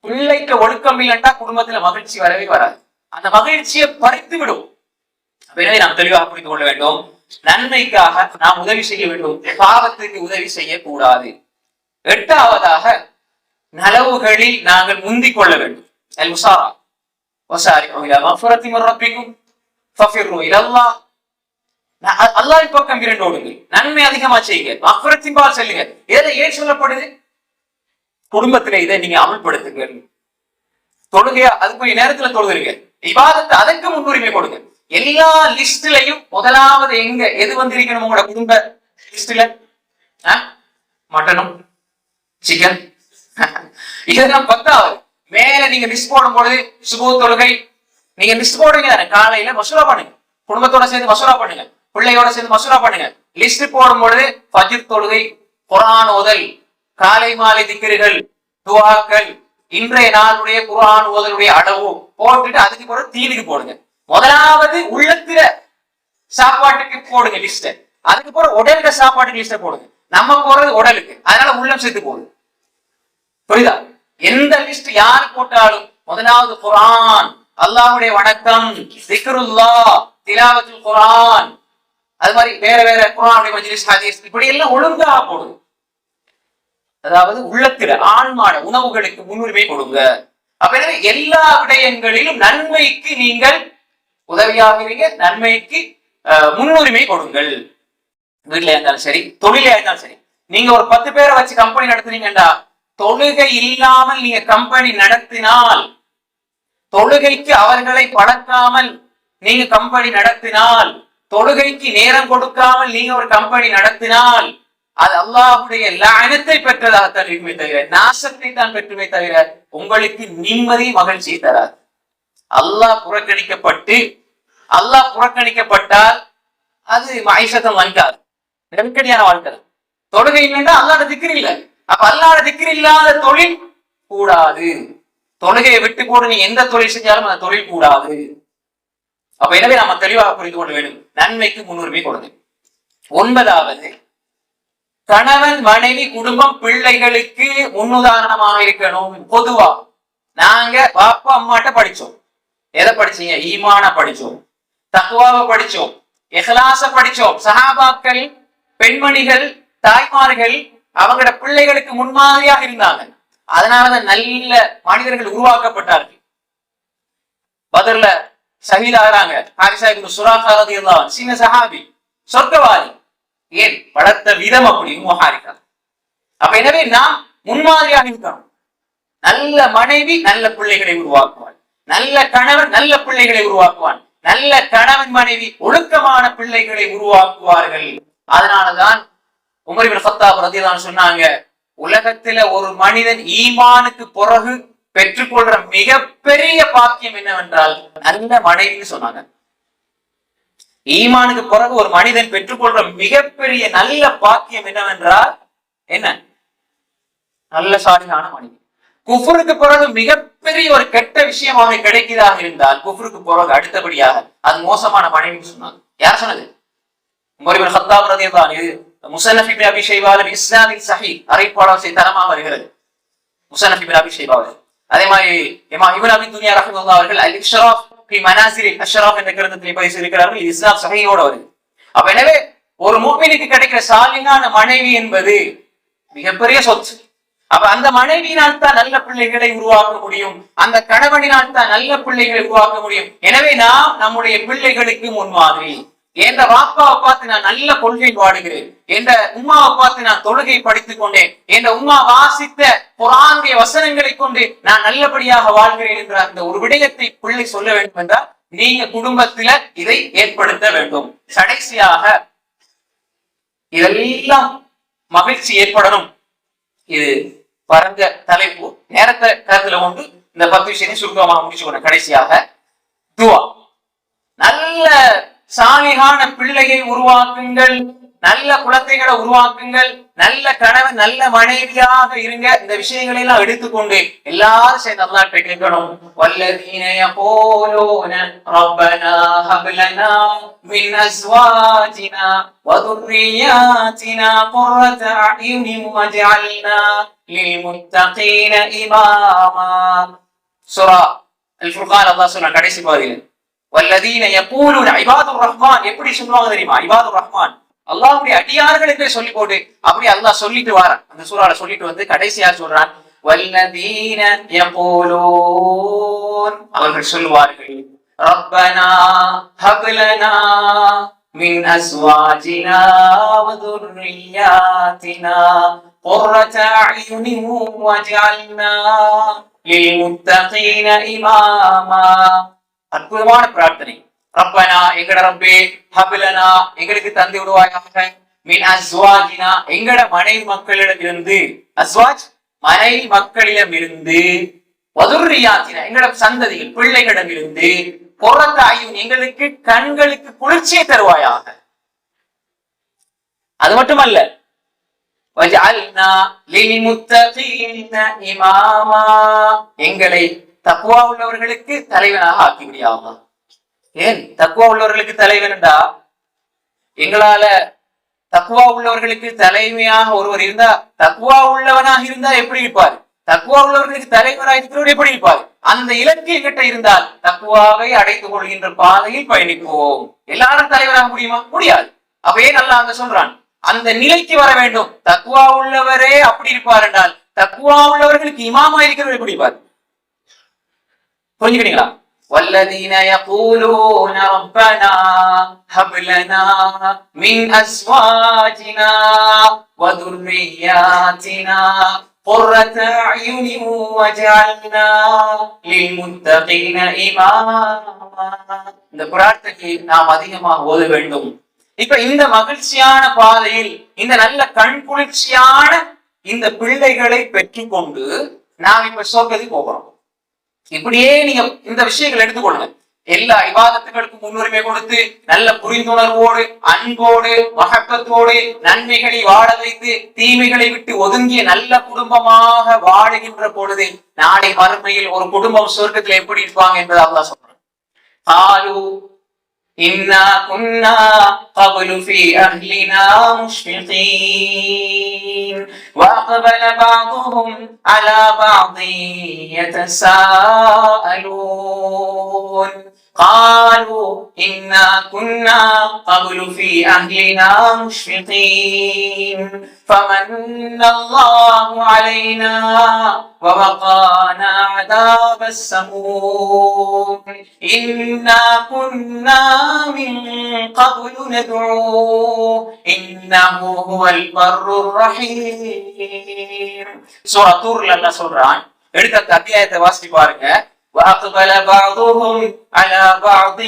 பிள்ளைக்கு ஒழுக்கம் இல்லைன்னா குடும்பத்துல மகிழ்ச்சி வரவே வராது. அந்த மகிழ்ச்சியை பறித்து விடும். எனவே நாம் தெளிவாக புரிந்து கொள்ள வேண்டும், நன்மைக்காக நாம் உதவி செய்ய வேண்டும், பாவத்துக்கு உதவி செய்யக்கூடாது. எட்டாவதாக நலவுகளில் நாங்கள் முந்திக் கொள்ள வேண்டும். அல்லாஹ்வின் பக்கம் விரண்டோடுங்கள், நன்மை அதிகமா செய்யுங்க, மஃபிரத்தின் பால் செல்லுங்க. எதை ஏன் சொல்லப்படுது? குடும்பத்திலே இதை நீங்க அமல்படுத்துங்க. தொழுகையா அதுக்கு நேரத்துல தொழுதுருங்க, இபாதத்தை அதற்கு முன்னுரிமை கொடுங்க. எல்லா லிஸ்ட்லயும் முதலாவது எங்க எது வந்திருக்கணும்? உங்களோட குடும்ப லிஸ்ட்ல மட்டனும் சிக்கன் இதெல்லாம் 10வது. மேல நீங்க லிஸ்ட் போடும் பொழுது சுபு தொழுகை நீங்க லிஸ்ட் போடுறீங்க தானே, காலையில மசூரா பண்ணுங்க, குடும்பத்தோட சேர்ந்து மசூரா பண்ணுங்க, பிள்ளையோட சேர்ந்து மசூரா பண்ணுங்க. லிஸ்ட் போடும் பொழுது ஃபஜ்ர் தொழுகை, குர்ஆன் ஓதல், காலை மாலை திக்ருகள், துஆக்கள், இன்றைய நாளுடைய குர்ஆன் ஓதலுடைய அளவு போட்டுட்டு அதுக்கு பிறகு தீனுக்கு போடுங்க. முதலாவது உள்ளத்துல சாப்பாட்டுக்கு போடுங்க லிஸ்ட், அதுக்கு பிறகு உடல்ல சாப்பாட்டுக்கு லிஸ்ட போடுங்க. நம்ம போறது உடலுக்கு, அதனால உள்ளம் சேர்த்து போகுது. புரியுதா? எந்த லிஸ்ட் யாரு போட்டாலும் முதலாவது குர்ஆன், அல்லாஹ்வுடைய வணக்கம், திக்ருல்லாஹ், திலாவத்துல் குர்ஆன், அது மாதிரி வேற வேற குர்ஆனுடைய மஜ்லிஸ், ஹதீஸ், இப்படி எல்லாம் ஒழுங்கா போடுங்க. அதாவது உள்ளத்துல ஆன்மான உணவுகளுக்கு முன்னுரிமை கொடுங்க. அப்ப எனவே எல்லா விடயங்களிலும் நன்மைக்கு நீங்கள் உதவியாகிறீங்க, நன்மைக்கு முன்னுரிமை கொடுங்கள். வீட்டுல இருந்தாலும் சரி, தொழில இருந்தாலும் சரி. நீங்க ஒரு 10 பேரை வச்சு கம்பெனி நடத்துறீங்கடா, தொழுகை இல்லாமல் நீங்க கம்பெனி நடத்தினால், தொழுகைக்கு அவர்களை பழக்காமல் நீங்க கம்பெனி நடத்தினால், தொழுகைக்கு நேரம் கொடுக்காமல் நீங்க ஒரு கம்பெனி நடத்தினால், அது அல்லாஹ்வுடைய லஅனத்தை பெற்றதாகத்தான் இருக்குமே தவிர நாசத்தை தான் பெற்றுமே தவிர உங்களுக்கு நிம்மதி மகிழ்ச்சியை தராது. அல்லாஹ் புறக்கணிக்கப்பட்டால் அது மைஷத்தம் வாழ்க்காது, நெருக்கடியான வாழ்க்கை. தொழுகை இல்லைன்னா அல்லாஹ்வோட திக்ர் இல்லை. அப்ப அல்லாஹ்வோட திக்ர் இல்லாத தொழில் கூடாது. தொழுகையை விட்டு போட்டு நீ எந்த தொழில் செஞ்சாலும் அந்த தொழில் கூடாது. அப்ப எனவே நாம தெளிவாக புரிந்து கொள்ள வேண்டும், நன்மைக்கு முன்னுரிமை கொடுங்க. 9வது, கணவன் மனைவி குடும்பம் பிள்ளைகளுக்கு முன்னுதாரணமாக இருக்கணும். பொதுவா நாங்க பாப்பா அம்மாட்ட படிச்சோம். எதை படிச்சீங்க? ஈமான படிச்சோம், தக்வாவை படிச்சோம், இஹ்லாஸ படிச்சோம். சஹாபாக்கள், பெண்மணிகள், தாய்மார்கள் அவங்களோட பிள்ளைகளுக்கு முன்மாதிரியாக இருந்தாங்க. அதனாலதான் நல்ல மனிதர்கள் உருவாக்கப்பட்டார்கள். பத்ர்ல ஷஹீதாகிறாங்க. ஹாரிஸா இப்னு சுராஹா ரலியல்லாஹு அன்ஹு, சின்ன சஹாபி, சொர்க்கவாதி. ஏன்? வளர்த்த விதம் அப்படி. முஹாரிகா. அப்ப எனவே நாம் முன்மாதிரியாக இருக்கணும். நல்ல மனைவி நல்ல பிள்ளைகளை உருவாக்குவான், நல்ல கணவன் நல்ல பிள்ளைகளை உருவாக்குவான், நல்ல கணவன் மனைவி ஒழுக்கமான பிள்ளைகளை உருவாக்குவார்கள். அதனாலதான் உமர் இப்னு கத்தாப் ரலியல்லாஹு அன்ஹு சொன்னாங்க, உலகத்துல ஒரு மனிதன் ஈமானுக்கு பிறகு பெற்றுக்கொள்ற மிகப்பெரிய பாக்கியம் என்னவென்றால் நல்ல மனைவின்னு சொன்னாங்க. ஈமானுக்கு பிறகு ஒரு மனிதன் பெற்றுக்கொள்ற மிகப்பெரிய நல்ல பாக்கியம் என்னவென்றால் என்ன? நல்ல சாலிகான மனைவி. குஃப்ருக்கு பிறகு மிகப்பெரிய ஒரு கெட்ட விஷயமாக கிடைக்கிறதாக இருந்தால் குஃப்ருக்கு பிறகு அடுத்தபடியாக அது மோசமான மனைவின்னு சொன்னாங்க. யார் சொன்னது? உமர் இப்னு கத்தாப் ரலியல்லாஹு அன்ஹு. முஸன்னஃப் இப்னு அபி ஷைபால இஸ்னாதில் ஸஹீஹ் அரைப்பாளர் தரமா வருகிறது. முஸன்னஃப் இப்னு அபி ஷைபால. அதே மாதிரி இமாம் இப்னு அபி துன்யா ரஹ்மத்துல்லாஹி அவர்கள் அல் இஷ்ராஃப் ஃபி மனாசில் அஷ்ராஃப் என்ற கிரந்தத்தில் பதிவு செய்திருக்கிறார்கள். இது இஸ்னாத் ஸஹீஹோட வருது. அப்ப எனவே ஒரு முஃமினுக்கு கிடைக்கிற சாலிகான மனைவி என்பது மிகப்பெரிய சொத்து. அப்ப அந்த மனைவியினால் தான் நல்ல பிள்ளைகளை உருவாக்க முடியும், அந்த கணவனினால் தான் நல்ல பிள்ளைகளை உருவாக்க முடியும். எனவே நாம் நம்முடைய பிள்ளைகளுக்கு முன்மாதிரி. என்ற வாப்பாவை பார்த்து நான் நல்ல கொள்கை வாடுகிறேன், என்ற உம்மாவை பார்த்து நான் தொழுகை படித்துக் கொண்டேன், என்ற உம்மா வாசித்த குர்ஆனுடைய வசனங்களை கொண்டு நான் நல்லபடியாக வாழ்கிறேன் என்ற அந்த ஒரு விடயத்தை பிள்ளை சொல்ல வேண்டும் என்றால் நீங்க குடும்பத்தில இதை ஏற்படுத்த வேண்டும். கடைசியாக இதெல்லாம் மகிழ்ச்சி ஏற்படணும். இது பரந்த தலைப்பு, நேரத்தை கருத்துல கொண்டு இந்த 10 விஷயத்தை சுருக்கமாக முடிச்சுக்கணும். கடைசியாக துவா. நல்ல சாலிகான பிள்ளையை உருவாக்குங்கள், நல்ல குழந்தைகளை உருவாக்குங்கள், நல்ல கணவன் நல்ல மனைவியாக இருங்க. இந்த விஷயங்களை எல்லாம் எடுத்துக்கொண்டு எல்லாரும் சேர்ந்து அல்லாஹ்வை கேட்கணும். வல்லதீன யகூலூன ரப்பனா ஹப் லனா மின் அஸ்வாஜினா வ துர்ரியாத்தினா குர்ரத அயுனின் வஜ்அல்னா லில் முத்தகீன இமாமா. சூரா அல்-ஃபுர்கான் அல்லாஹ் சொன்ன கடைசி பகுதியில் வல்லதீன யகூலூன இபாதுர் ரஹ்மான் எப்படி சொல்லுவாங்க தெரியுமா? இபாதுர் ரஹ்மான் அல்லாஹ்வுடைய அடியார்களுக்கு சொல்லி போட்டு அப்படி அல்லாஹ் சொல்லிட்டு வாரான். அந்த சூறால சொல்லிட்டு வந்து கடைசியா சொல்றான் வல்லதீன யகூலூன், அவர்கள் சொல்வார்கள் ரப்பனா ஹப் லனா மின் அஸ்வாஜினா வ துர்ரியாத்தினா குர்ரத அயுனின் வஜ்அல்னா லில் முத்தகீன இமாமா. அற்புதமான பிரார்த்தனை. ரப்பனா எங்கட ரப்பே, ஹப்லனா எங்களுக்கு தந்து விடுவாயாக, மின் அஸ்வாஜினா எங்கட மனைவி மக்களிடம் இருந்து, அஸ்வாஜ் மனைவி மக்களிடம் இருந்து, வதுர்ரியாத்தினா எங்கட சந்ததிகள் பிள்ளைகளிடம் இருந்து, குர்ரத அயுன் எங்களுக்கு கண்களுக்கு குளிர்ச்சியை தருவாயாக. அது மட்டுமல்ல வஜ்அல்னா லில் முத்தகீன இமாமா எங்களை தக்வா உள்ளவர்களுக்கு தலைவனாக ஆக்கிவிடியாமா. ஏன் தக்வா உள்ளவர்களுக்கு தலைவன்டா? எங்களால தக்வா உள்ளவர்களுக்கு தலைமையாக ஒருவர் இருந்தா, தக்வா உள்ளவனாக இருந்தா எப்படி இருப்பார்? தக்வா உள்ளவர்களுக்கு தலைவராக இருக்கிறவர் எப்படி இருப்பார்? அந்த இலக்கு எங்கிட்ட இருந்தால் தக்வாவை அடைத்துக் கொள்கின்ற பாதையில் பயணிப்போம். எல்லாரும் தலைவராக முடியுமா? முடியாது. அவையே நல்லா அங்க சொல்றான், அந்த நிலைக்கு வர வேண்டும். தக்வா உள்ளவரே அப்படி இருப்பார் என்றால் தக்வா உள்ளவர்களுக்கு இமாமா இருக்கிறவர் எப்படி இருப்பார்? புரிஞ்சுக்கிட்டீங்களா? والذين يقولون ربنا هب لنا من أزواجنا وذرياتنا قرة أعين واجعلنا للمتقين إماما. இந்த பிரார்த்தனையை நாம் அதிகமாக ஓத வேண்டும். இப்ப இந்த மகிழ்ச்சியான பாதையில் இந்த நல்ல கண் குளிர்ச்சியான இந்த பிள்ளைகளை பெற்றுக்கொண்டு நாம் இப்ப சொர்க்கத்துக்கு போகிறோம். இப்படியே நீங்க இந்த விஷயங்கள் எடுத்துக்கொள்ளுங்க. எல்லா இபாதத்துகளுக்கும் முன்னுரிமை கொடுத்து நல்ல புரிந்துணர்வோடு அன்போடு மஹப்பத்தோடு நன்மைகளை வாழ வைத்து தீமைகளை விட்டு ஒதுங்கிய நல்ல குடும்பமாக வாழுகின்ற பொழுது நாளை மறுமையில் ஒரு குடும்பம் சொர்க்கத்தில் எப்படி இருப்பாங்க என்பதை அல்லாஹ் சொல்றான். ஆலு இன்னா குன்னா கப்லு ஃபீ அஹ்லினா முஷ்ஃபிகீன் وأقبل بعضهم على بعض يتساءلون قالوا إنا كنا قبل في أهلنا مشفقين فمن الله علينا ووقانا عذاب السموم إنا كنا من قبل ندعوه إنه هو البر الرحيم. சூரா தூர்ல அல்லாஹ் சொல்றான், எடுத்த அத்தியாயத்தை வாசிச்சு பாருங்க. وأقبل بعضهم على بعض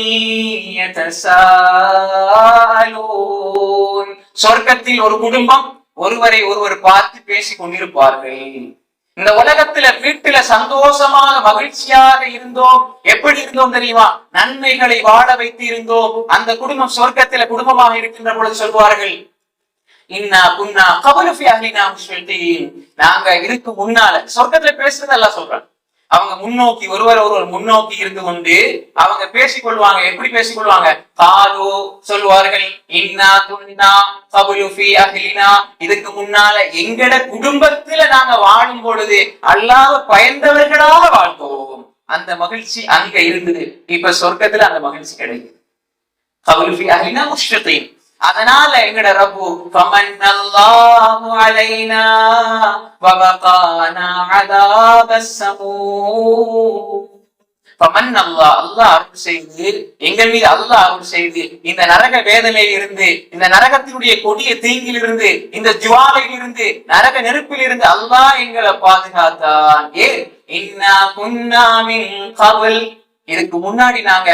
يتساءلون. சொர்க்கத்தில் ஒரு குடும்பம் ஒருவரை ஒருவர் பார்த்து பேசிக் கொண்டிருப்பார்கள். இந்த உலகத்துல வீட்டுல சந்தோஷமாக மகிழ்ச்சியாக இருந்தோம். எப்படி இருந்தோம் தெரியுமா? நன்மைகளை வாழ வைத்து இருந்தோம். அந்த குடும்பம் சொர்க்கத்துல குடும்பமாக இருக்கின்ற பொழுது சொல்வார்கள், இன்னா குன்னா கப்லு ஃபீ அஹ்லினா முஷ்ஃபிகீன். நாங்க இதுக்கு முன்னால சொர்க்கத்துல பேசுறது எல்லாம் சொல்றாங்க. அவங்க முன்னோக்கி ஒருவர் முன்னோக்கி இருந்து கொண்டு அவங்க பேசிக்கொள்வாங்க. எப்படி பேசிக்கொள்வாங்க? காலு சொல்வார்கள், இன்னா குன்னா கப்லு ஃபீ அஹ்லினா, இதுக்கு முன்னால எங்கட குடும்பத்துல நாங்க வாழும் பொழுது அல்லாஹ் பயந்தவர்களாக வாழ்ந்தோம். அந்த மகிழ்ச்சி அங்க இருந்தது. இப்ப சொர்க்கத்துல அந்த மகிழ்ச்சி கிடைக்குது. கப்லு ஃபீ அஹ்லினா முஷ்ஃபிகீன். அதனால எங்கட ரப்பு ஃபமன்னல்லாஹு அலைனா வவகானா அதாபஸ் ஸமூம். ஃபமன்னல்லாஹ், அல்லாஹ் அருள் செய்து, எங்கள் மீது அல்லாஹ் அருள் செய்து இந்த நரக வேதனையில் இருந்து, இந்த நரகத்தினுடைய கொடிய தீங்கில் இருந்து, இந்த ஜுவாலையில் இருந்து, நரக நெருப்பில் இருந்து அல்லாஹ் எங்களை பாதுகாத்தான். ஏன்? இன்னா குன்னா மின் கபல், இதுக்கு முன்னாடி நாங்க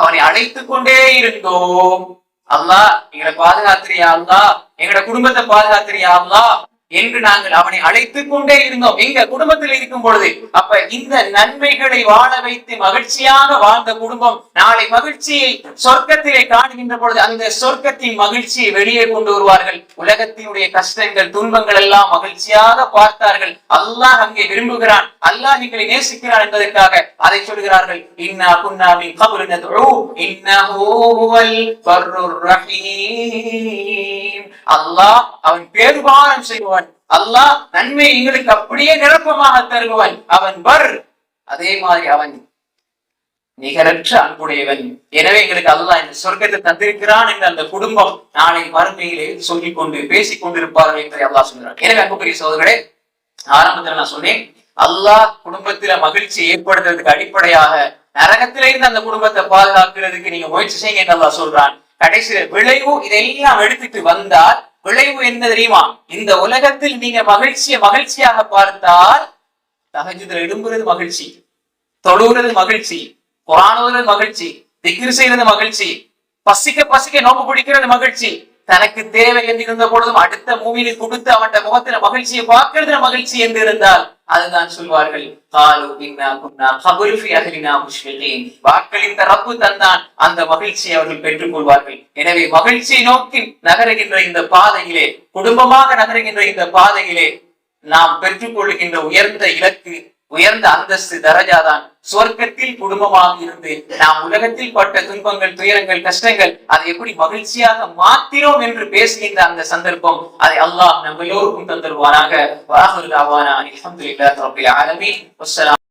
அவனை அழைத்துக் கொண்டே இருந்தோம். அல்லாஹ் எங்களை பாதுகாத்திரியா, அல்லாஹ் எங்களோட குடும்பத்தை பாதுகாத்திரியா அல்லாஹ் என்று நாங்கள் அவனை அழைத்துக் கொண்டே இருந்தோம் எங்க குடும்பத்தில் இருக்கும் பொழுது. அப்ப இந்த நன்மைகளை வாழ வைத்து மகிழ்ச்சியாக வாழ்ந்த குடும்பம் நாளை மகிழ்ச்சியை சொர்க்கத்திலே காணுகின்ற பொழுது அந்த சொர்க்கத்தின் மகிழ்ச்சியை வெளியே கொண்டு வருவார்கள். உலகத்தினுடைய கஷ்டங்கள் துன்பங்கள் எல்லாம் மகிழ்ச்சியாக பார்த்தார்கள். அல்லாஹ் அங்கே விரும்புகிறான், அல்லாஹ் எங்களை நேசிக்கிறான் என்பதற்காக அதை சொல்கிறார்கள். இன்னா குன்னா மின் கப்லு நத்உ இன்னஹு ஹுவல் பர்ருர் ரஹீம். அல்லாஹ் அவன் பேருபாரம் செய்வான், அல்லாஹ் நன்மை எங்களுக்கு அப்படியே நிரப்பமாக தருபவன், அவன் பர், அதே மாதிரி அவன் நிகரற்ற அன்புடையவன். எனவே எங்களுக்கு அல்லாஹ் இந்த சொர்க்கத்தை தந்திருக்கிறான் என்று அந்த குடும்பம் நாளை மறுமையிலே சொல்லிக் கொண்டு பேசிக் கொண்டிருப்பார்கள் என்பதை அல்லாஹ் சொல்கிறான். எனவே அன்புக்குரிய சகோதரர்களே, ஆரம்பத்தில் நான் சொன்னேன், அல்லாஹ் குடும்பத்தில மகிழ்ச்சி ஏற்படுத்துறதுக்கு அடிப்படையாக நரகத்திலிருந்து அந்த குடும்பத்தை பாதுகாக்கிறதுக்கு நீங்க முயற்சி செய்யுங்க என்று அல்லாஹ் சொல்றான். கடைசி விளைவு இதெல்லாம் எடுத்துட்டு வந்தால் விளைவு என்ன தெரியுமா? இந்த உலகத்தில் நீங்க மகிழ்ச்சியாக பார்த்தால் தஹஜ்ஜுதுல எழும்புறது மகிழ்ச்சி, தொழுகிறது மகிழ்ச்சி, குர்ஆன் ஓதுறது மகிழ்ச்சி, திக்ர் செய்யறது மகிழ்ச்சி, பசிக்க நோம்பு பிடிக்கிறது மகிழ்ச்சி, தனக்கு தேவை என்று இருந்த பொழுதும் அடுத்த மூமினை கொடுத்து அவன் முகத்துல மகிழ்ச்சியை பார்க்கிறது மகிழ்ச்சி என்று இருந்தால் அதுதான் சொல்வார்கள், வாக்களித்த ரப்பு தந்தான், அந்த மகிழ்ச்சியை அவர்கள் பெற்றுக் கொள்வார்கள். எனவே மகிழ்ச்சியை நோக்கி நகருகின்ற இந்த பாதையிலே, குடும்பமாக நகருகின்ற இந்த பாதையிலே நாம் பெற்றுக் கொள்கின்ற உயர்ந்த இலக்கு, உயர்ந்த அந்தஸ்து, தரஜாதான் சுவர்க்கத்தில் குடும்பமாக இருந்து நாம் உலகத்தில் பட்ட துன்பங்கள், துயரங்கள், கஷ்டங்கள் அதை எப்படி மகிழ்ச்சியாக மாத்திரோம் என்று பேசுகின்ற அந்த சந்தர்ப்பம் அதை அல்லாஹ் நம்ம எல்லோருக்கும் தந்தருவானாக.